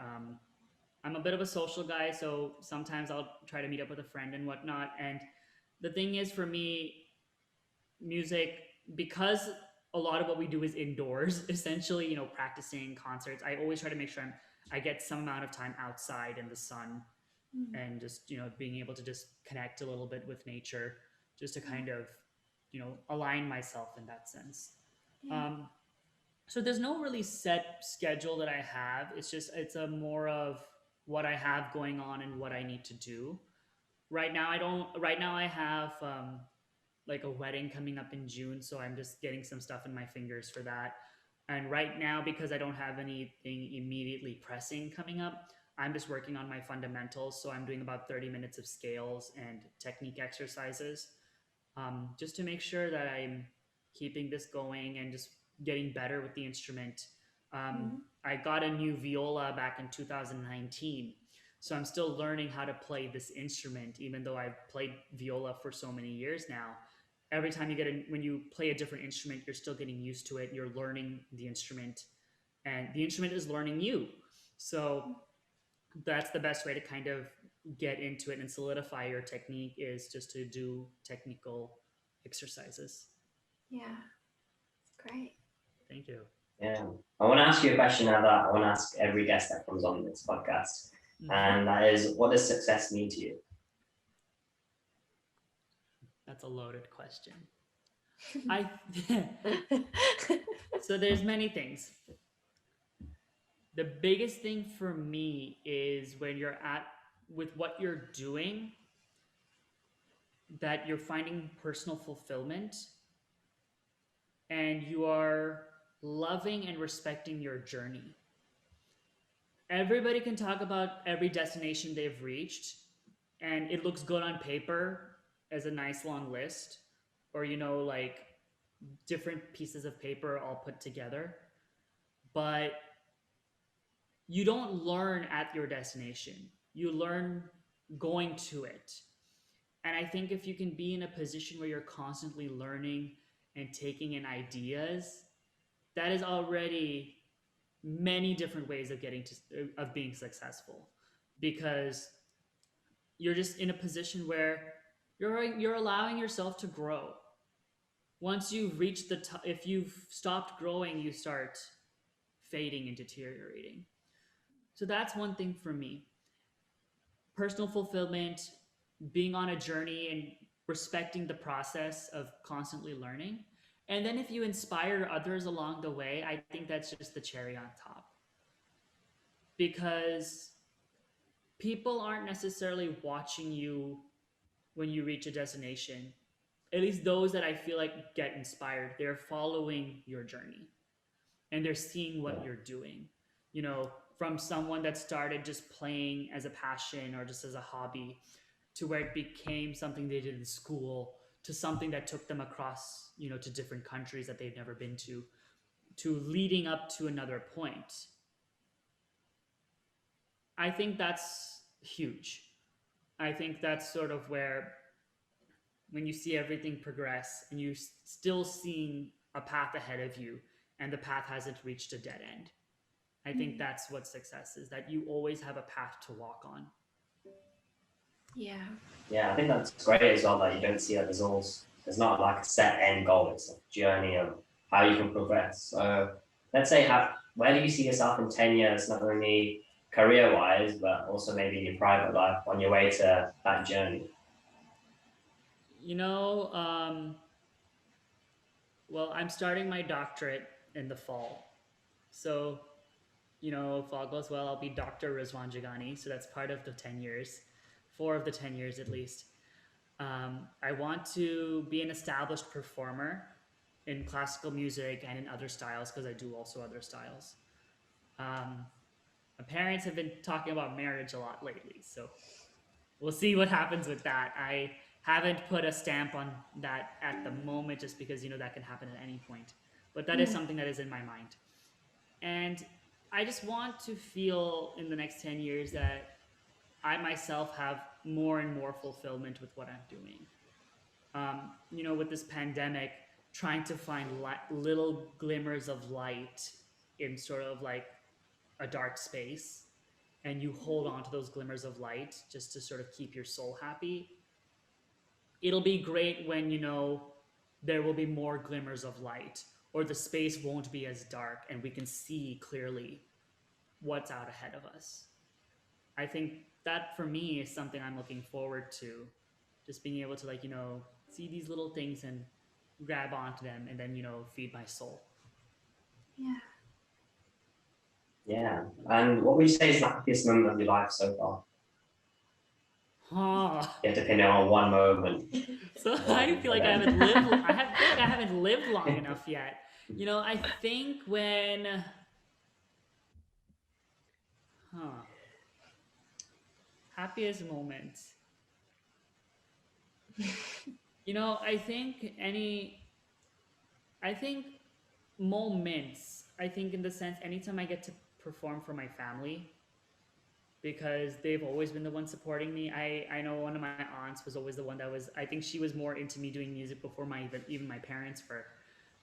I'm a bit of a social guy, so sometimes I'll try to meet up with a friend and whatnot. And the thing is, for me, music, because a lot of what we do is indoors, essentially, practicing concerts, I always try to make sure I get some amount of time outside in the sun, Mm. and just being able to just connect a little bit with nature, just to kind of align myself in that sense. Yeah. So there's no really set schedule that I have. It's a more of what I have going on and what I need to do. Right now I have like a wedding coming up in June, so I'm just getting some stuff in my fingers for that. And right now, because I don't have anything immediately pressing coming up, I'm just working on my fundamentals. So I'm doing about 30 minutes of scales and technique exercises, just to make sure that I'm keeping this going and just getting better with the instrument. Mm. I got a new viola back in 2019. So I'm still learning how to play this instrument, even though I've played viola for so many years now. Every time when you play a different instrument, you're still getting used to it. You're learning the instrument, and the instrument is learning you. So that's the best way to kind of get into it and solidify your technique, is just to do technical exercises. Yeah, great. Thank you. Yeah. I want to ask you a question now that I want to ask every guest that comes on this podcast. And that is, what does success mean to you? That's a loaded question. So there's many things. The biggest thing for me is when you're with what you're doing, that you're finding personal fulfillment and you are loving and respecting your journey. Everybody can talk about every destination they've reached, and it looks good on paper as a nice long list, or, like different pieces of paper all put together. But you don't learn at your destination. You learn going to it. And I think if you can be in a position where you're constantly learning and taking in ideas, that is already many different ways of being successful, because you're just in a position where you're allowing yourself to grow. Once you've reached if you've stopped growing, you start fading and deteriorating. So that's one thing for me. Personal fulfillment, being on a journey and respecting the process of constantly learning. And then if you inspire others along the way, I think that's just the cherry on top. Because people aren't necessarily watching you when you reach a destination. At least those that I feel like get inspired, they're following your journey and they're seeing what you're doing. From someone that started just playing as a passion or just as a hobby, to where it became something they did in school, to something that took them across, to different countries that they've never been to leading up to another point. I think that's huge. I think that's sort of where, when you see everything progress and you still seeing a path ahead of you and the path hasn't reached a dead end, I think that's what success is, that you always have a path to walk on. Yeah. Yeah, I think that's great as well, that you don't see that there's not like a set end goal. It's a journey of how you can progress. So let's say, where do you see yourself in 10 years, not only career-wise, but also maybe in your private life on your way to that journey? Well, I'm starting my doctorate in the fall. So, if all goes well, I'll be Dr. RIZWAN JAGANI. So that's part of the 10 years, 4 of the 10 years at least. I want to be an established performer in classical music and in other styles, because I do also other styles. My parents have been talking about marriage a lot lately, so we'll see what happens with that. I haven't put a stamp on that at the moment, just because, that can happen at any point. But that is something that is in my mind. And I just want to feel in the next 10 years that I myself have more and more fulfillment with what I'm doing. With this pandemic, trying to find little glimmers of light in sort of like a dark space, and you hold on to those glimmers of light just to sort of keep your soul happy. It'll be great when, there will be more glimmers of light, or the space won't be as dark and we can see clearly what's out ahead of us. I think that for me is something I'm looking forward to, just being able to see these little things and grab onto them and then, feed my soul. Yeah. Yeah. And what would you say is the happiest moment of your life so far? You have to pin it on one moment. So I feel like I haven't lived long enough yet. I think when happiest moment. I think moments, in the sense, anytime I get to perform for my family, because they've always been the one supporting me. I know one of my aunts was always the one that was, I think she was more into me doing music before even my parents were.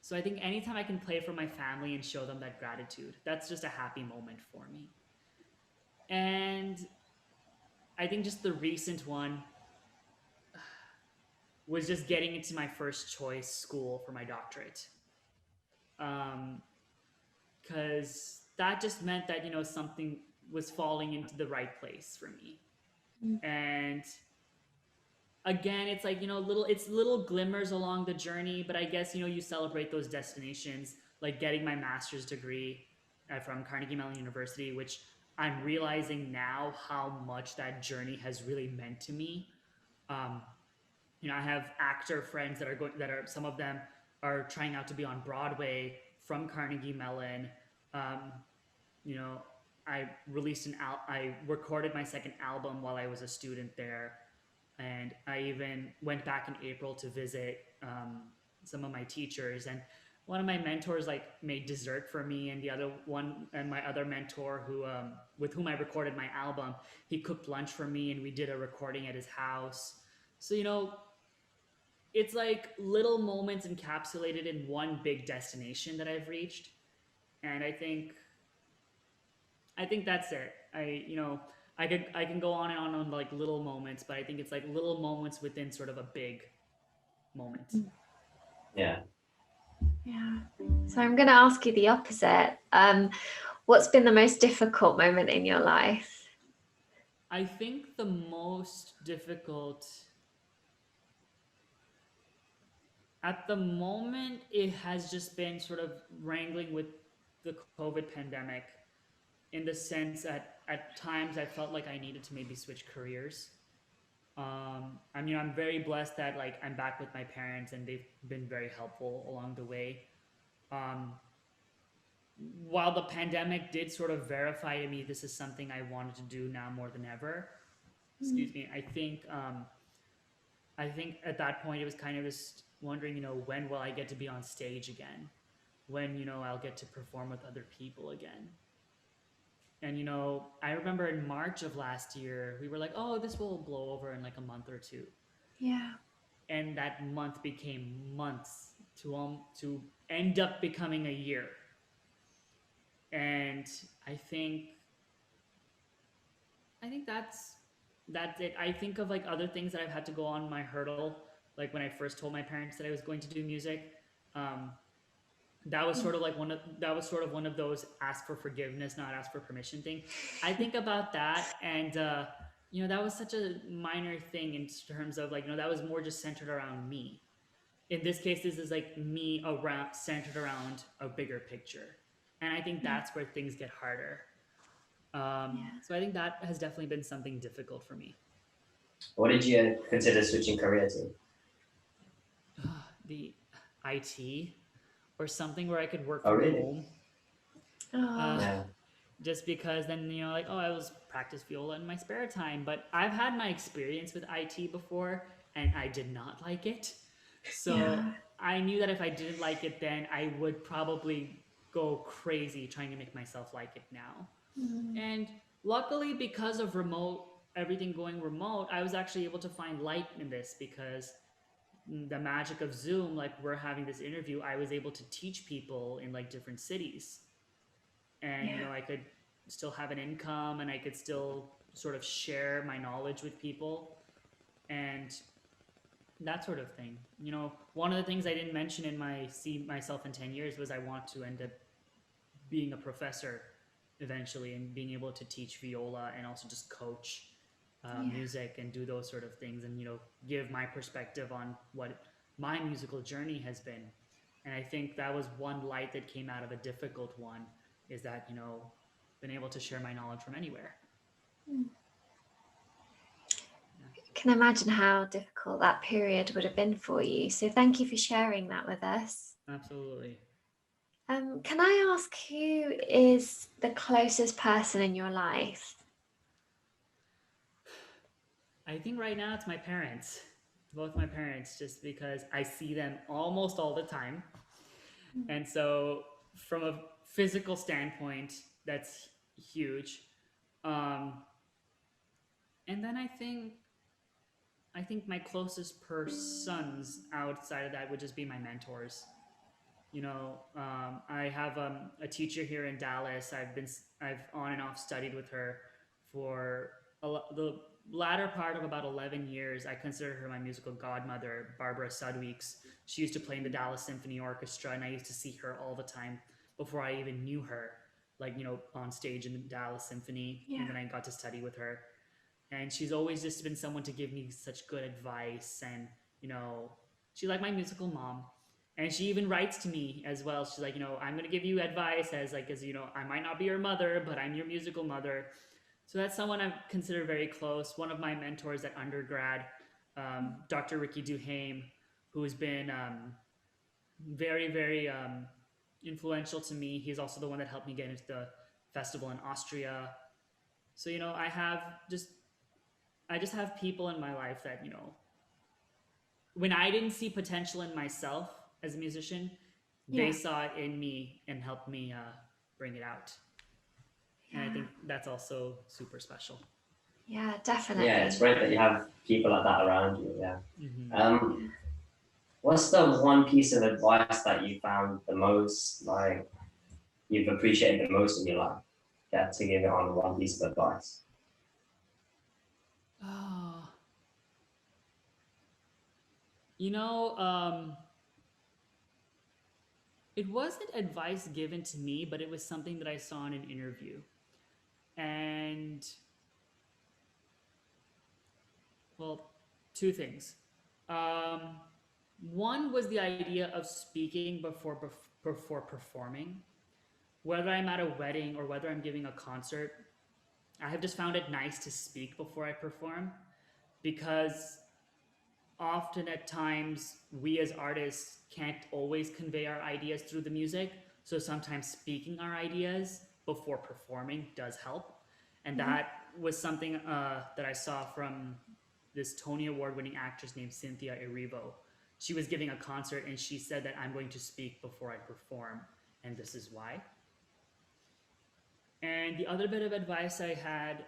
So I think anytime I can play for my family and show them that gratitude, that's just a happy moment for me. And I think just the recent one was just getting into my first choice school for my doctorate. Um, because that just meant that, something was falling into the right place for me. Mm. And again, it's like, little glimmers along the journey, but I guess, you celebrate those destinations, like getting my master's degree from Carnegie Mellon University, which I'm realizing now how much that journey has really meant to me. Um, I have actor friends some of them are trying out to be on Broadway from Carnegie Mellon. Um, you know, I recorded my second album while I was a student there, and I even went back in April to visit some of my teachers. And one of my mentors like made dessert for me, and my other mentor who with whom I recorded my album, he cooked lunch for me, and we did a recording at his house. So it's like little moments encapsulated in one big destination that I've reached, and I think that's it. I can go on and on like little moments, but I think it's like little moments within sort of a big moment. Yeah. Yeah. So I'm going to ask you the opposite. What's been the most difficult moment in your life? I think the most difficult at the moment, it has just been sort of wrangling with the COVID pandemic, in the sense that at times I felt like I needed to maybe switch careers. I'm very blessed that like I'm back with my parents and they've been very helpful along the way. Um, while the pandemic did sort of verify to me this is something I wanted to do now more than ever, excuse me, I think at that point it was kind of just wondering, when will I get to be on stage again? When, I'll get to perform with other people again. And, I remember in March of last year, we were like, oh, this will blow over in like a month or two. Yeah. And that month became months to end up becoming a year. And I think that's it. I think of like other things that I've had to go on my hurdle. Like when I first told my parents that I was going to do music, that was sort of one of those ask for forgiveness, not ask for permission thing. I think about that, and that was such a minor thing in terms of like, that was more just centered around me. In this case, this is like me centered around a bigger picture, and I think that's where things get harder. So I think that has definitely been something difficult for me. What did you consider switching career to? The IT or something where I could work Oh, from really? home. Yeah. Just because then, like, oh, I was practice viola in my spare time. But I've had my experience with IT before and I did not like it. So I knew that if I didn't like it then, I would probably go crazy trying to make myself like it now. And luckily, because of everything going remote, I was actually able to find light in this, because the magic of Zoom, like we're having this interview, I was able to teach people in like different cities. And, I could still have an income and I could still sort of share my knowledge with people and that sort of thing. One of the things I didn't mention in my See Myself in 10 Years was I want to end up being a professor eventually and being able to teach viola and also just coach music and do those sort of things, and give my perspective on what my musical journey has been. And I think that was one light that came out of a difficult one, is that been able to share my knowledge from anywhere. I can imagine how difficult that period would have been for you, so thank you for sharing that with us. Absolutely. Can I ask, who is the closest person in your life? I think right now it's my parents, both my parents, just because I see them almost all the time. And so from a physical standpoint, that's huge. And then I think my closest persons outside of that would just be my mentors. I have a teacher here in Dallas. I've on and off studied with her for the latter part of about 11 years. I consider her my musical godmother, Barbara Sudweeks. She used to play in the Dallas Symphony Orchestra, and I used to see her all the time before I even knew her, like, on stage in the Dallas Symphony. Yeah. And then I got to study with her. And she's always just been someone to give me such good advice. And, she's like my musical mom. And she even writes to me as well. She's like, I'm going to give you advice as I might not be your mother, but I'm your musical mother. So that's someone I consider very close. One of my mentors at undergrad, Dr. Ricky Duhame, who has been very, very influential to me. He's also the one that helped me get into the festival in Austria. So, I just have people in my life that, when I didn't see potential in myself as a musician, they saw it in me and helped me bring it out. And I think that's also super special. Yeah, definitely. Yeah, it's great that you have people like that around you. Yeah. Mm-hmm. What's the one piece of advice that you found the most, like, you've appreciated the most in your life? Yeah, to give it on one piece of advice. Oh. It wasn't advice given to me, but it was something that I saw in an interview. And, well, two things. One was the idea of speaking before performing. Whether I'm at a wedding or whether I'm giving a concert, I have just found it nice to speak before I perform, because often at times we as artists can't always convey our ideas through the music. So sometimes speaking our ideas before performing does help. And that was something that I saw from this Tony Award winning actress named Cynthia Erivo. She was giving a concert and she said that I'm going to speak before I perform, and this is why. And the other bit of advice I had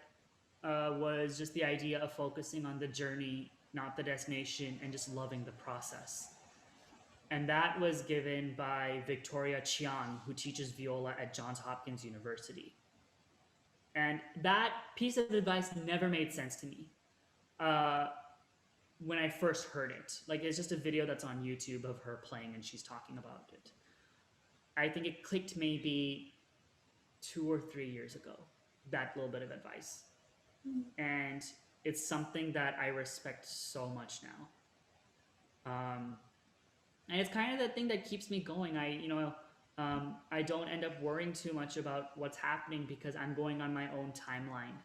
was just the idea of focusing on the journey, not the destination, and just loving the process. And that was given by Victoria Chiang, who teaches viola at Johns Hopkins University. And that piece of advice never made sense to me when I first heard it. Like, it's just a video that's on YouTube of her playing and she's talking about it. I think it clicked maybe 2 or 3 years ago, that little bit of advice. And it's something that I respect so much now. And it's kind of the thing that keeps me going. I don't end up worrying too much about what's happening because I'm going on my own timeline.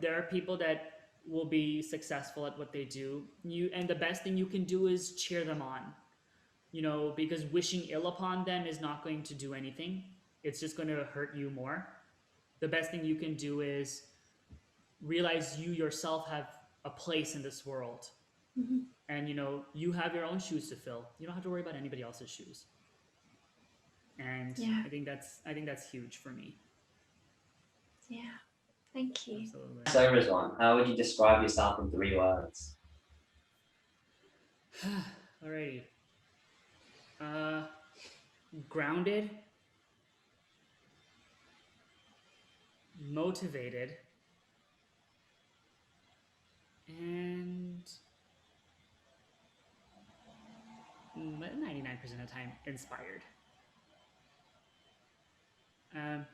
There are people that will be successful at what they do. And the best thing you can do is cheer them on. Because wishing ill upon them is not going to do anything. It's just going to hurt you more. The best thing you can do is realize you yourself have a place in this world. And you have your own shoes to fill. You don't have to worry about anybody else's shoes. And I think that's huge for me. Yeah, thank you. Absolutely. So, RIZWAN, how would you describe yourself in 3 words? Alrighty. Grounded, motivated, and 99% of the time inspired.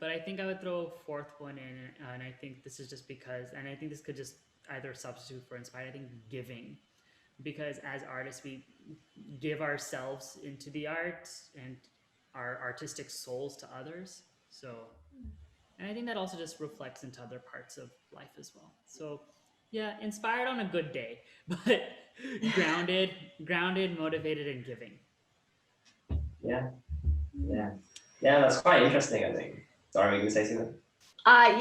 But I think I would throw a 4th one in, and I think this is just because, and I think this could just either substitute for inspired. I think giving, because as artists we give ourselves into the art and our artistic souls to others. So, and I think that also just reflects into other parts of life as well. So yeah, inspired on a good day, but grounded, motivated, and giving. Yeah, that's quite interesting, I think. Sorry, were you going to say something? I've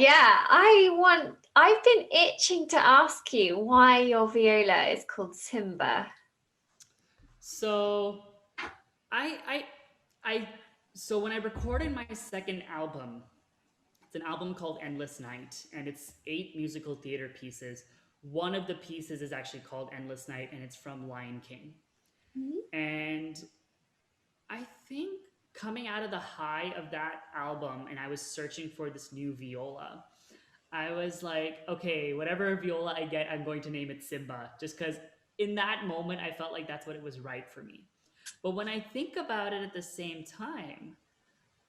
been itching to ask you why your viola is called Simba. So so when I recorded my second album, it's an album called Endless Night, and it's 8 musical theater pieces. One of the pieces is actually called Endless Night, and it's from Lion King. And I think coming out of the high of that album, and I was searching for this new viola, I was like, okay, whatever viola I get, I'm going to name it Simba, just because in that moment I felt like that's what it was right for me. But when I think about it at the same time,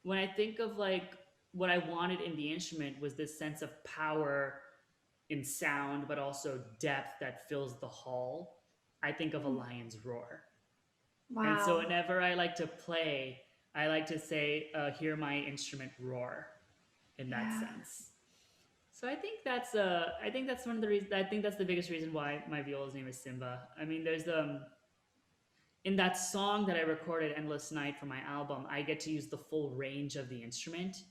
when I think of like what I wanted in the instrument was this sense of power in sound, but also depth that fills the hall, I think of a lion's roar. And so Wow. whenever I like to play, I like to say, hear my instrument roar in that Yeah. sense. So I think that's one of the reasons. I think that's the biggest reason why my viola's name is Simba. I mean, there's in that song that I recorded, Endless Night, for my album, I get to use the full range of the instrument,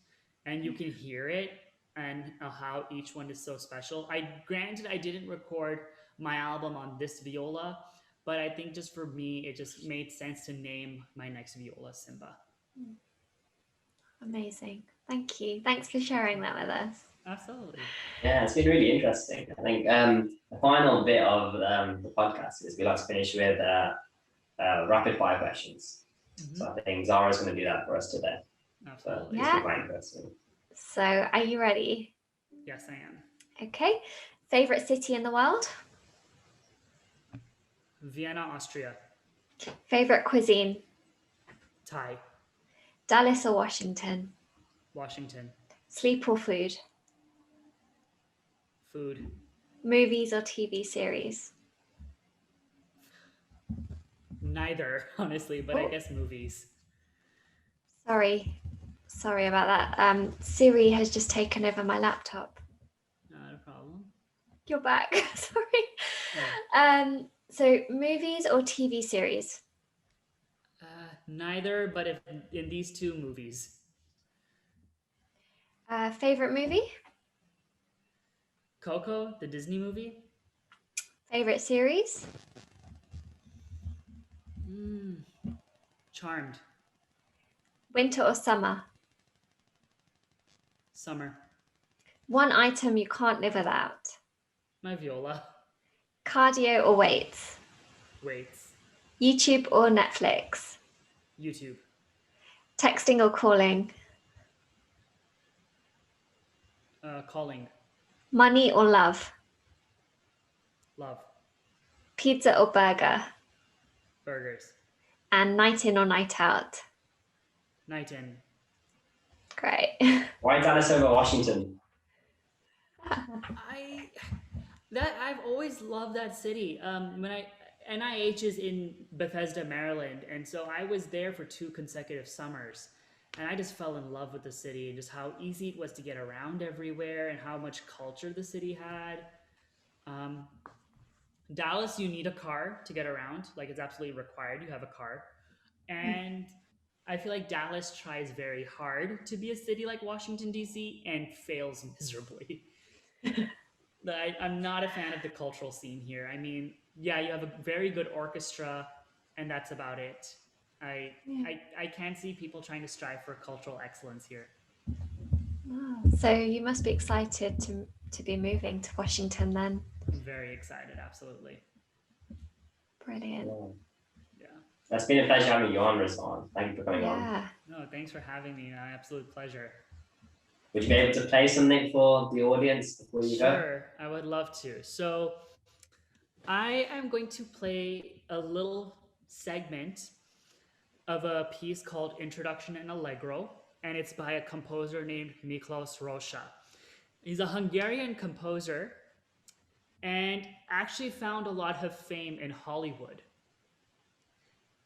and you can hear it and how each one is so special. I didn't record my album on this viola, but I think just for me, it just made sense to name my next viola Simba. Amazing. Thank you. Thanks for sharing that with us. Absolutely. Yeah, it's been really interesting. I think the final bit of the podcast is we like to finish with rapid fire questions. So I think Zahra's going to do that for us today. Absolutely. It's been quite interesting. So, are you ready? Yes, I am. Okay. Favorite city in the world? Vienna, Austria. Favorite cuisine? Thai. Dallas or Washington? Washington. Sleep or food? Food. Movies or TV series? Neither, honestly, but I guess movies. Sorry about that. Siri has just taken over my laptop. Not a problem. You're back. Sorry. So movies or TV series? Neither, but if in these two movies. Favorite movie? Coco, the Disney movie. Favorite series? Charmed. Winter or summer? Summer. One item you can't live without? My viola. Cardio or weights? Weights. YouTube or Netflix? YouTube. Texting or calling? Calling. Money or love? Love. Pizza or burger? Burgers. And night in or night out? Night in. Great. Why Dallas over Washington? I've always loved that city. NIH is in Bethesda, Maryland, and so I was there for 2 consecutive summers, and I just fell in love with the city and just how easy it was to get around everywhere and how much culture the city had. Dallas, you need a car to get around. Like, it's absolutely required you have a car. And I feel like Dallas tries very hard to be a city like Washington, D.C. and fails miserably. I'm not a fan of the cultural scene here. I mean, yeah, you have a very good orchestra, and that's about it. I can't see people trying to strive for cultural excellence here. So you must be excited to be moving to Washington then. I'm very excited, absolutely. Brilliant. Yeah. It's been a pleasure having you on, Rizwan. Thank you for coming on. No, thanks for having me. An absolute pleasure. Would you be able to play something for the audience before you go? Sure, I would love to. So I am going to play a little segment of a piece called Introduction in Allegro, and it's by a composer named Miklos Rocha. He's a Hungarian composer and actually found a lot of fame in Hollywood.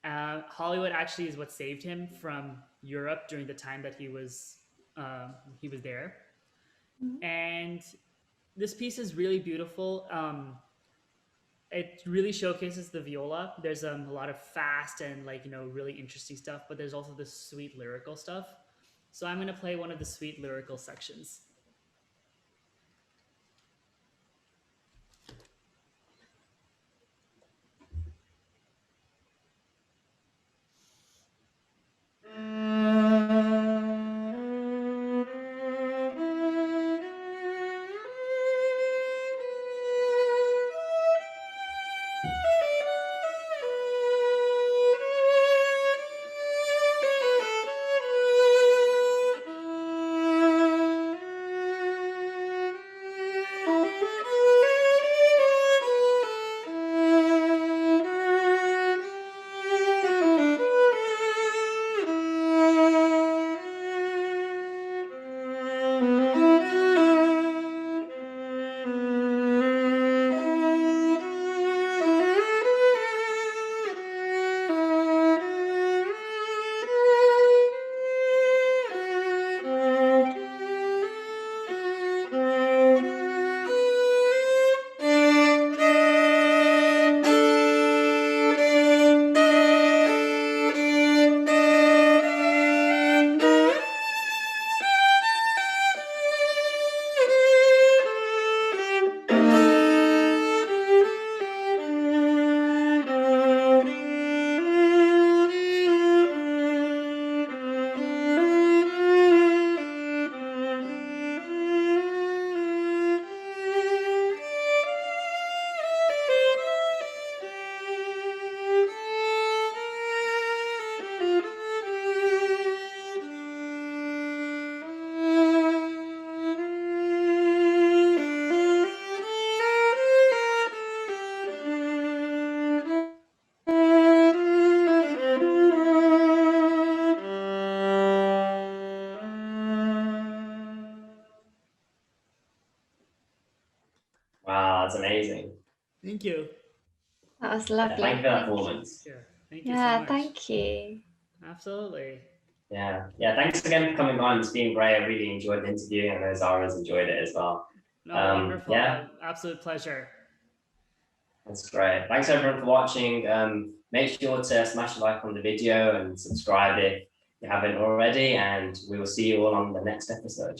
Hollywood actually is what saved him from Europe during the time that he was there. And this piece is really beautiful. It really showcases the viola. There's a lot of fast and really interesting stuff, but there's also this sweet lyrical stuff. So I'm going to play one of the sweet lyrical sections. That's amazing. Thank you. That was Yeah, lovely. thank you for that performance. Yeah, thank you so Yeah, much. thank you. Absolutely. Yeah, thanks again for coming on. It's been great. I really enjoyed the interview, and I know Zahra's enjoyed it as well. No, wonderful. Yeah. Absolute pleasure. That's great. Thanks everyone for watching. Make sure to smash a like on the video and subscribe if you haven't already, and we will see you all on the next episode.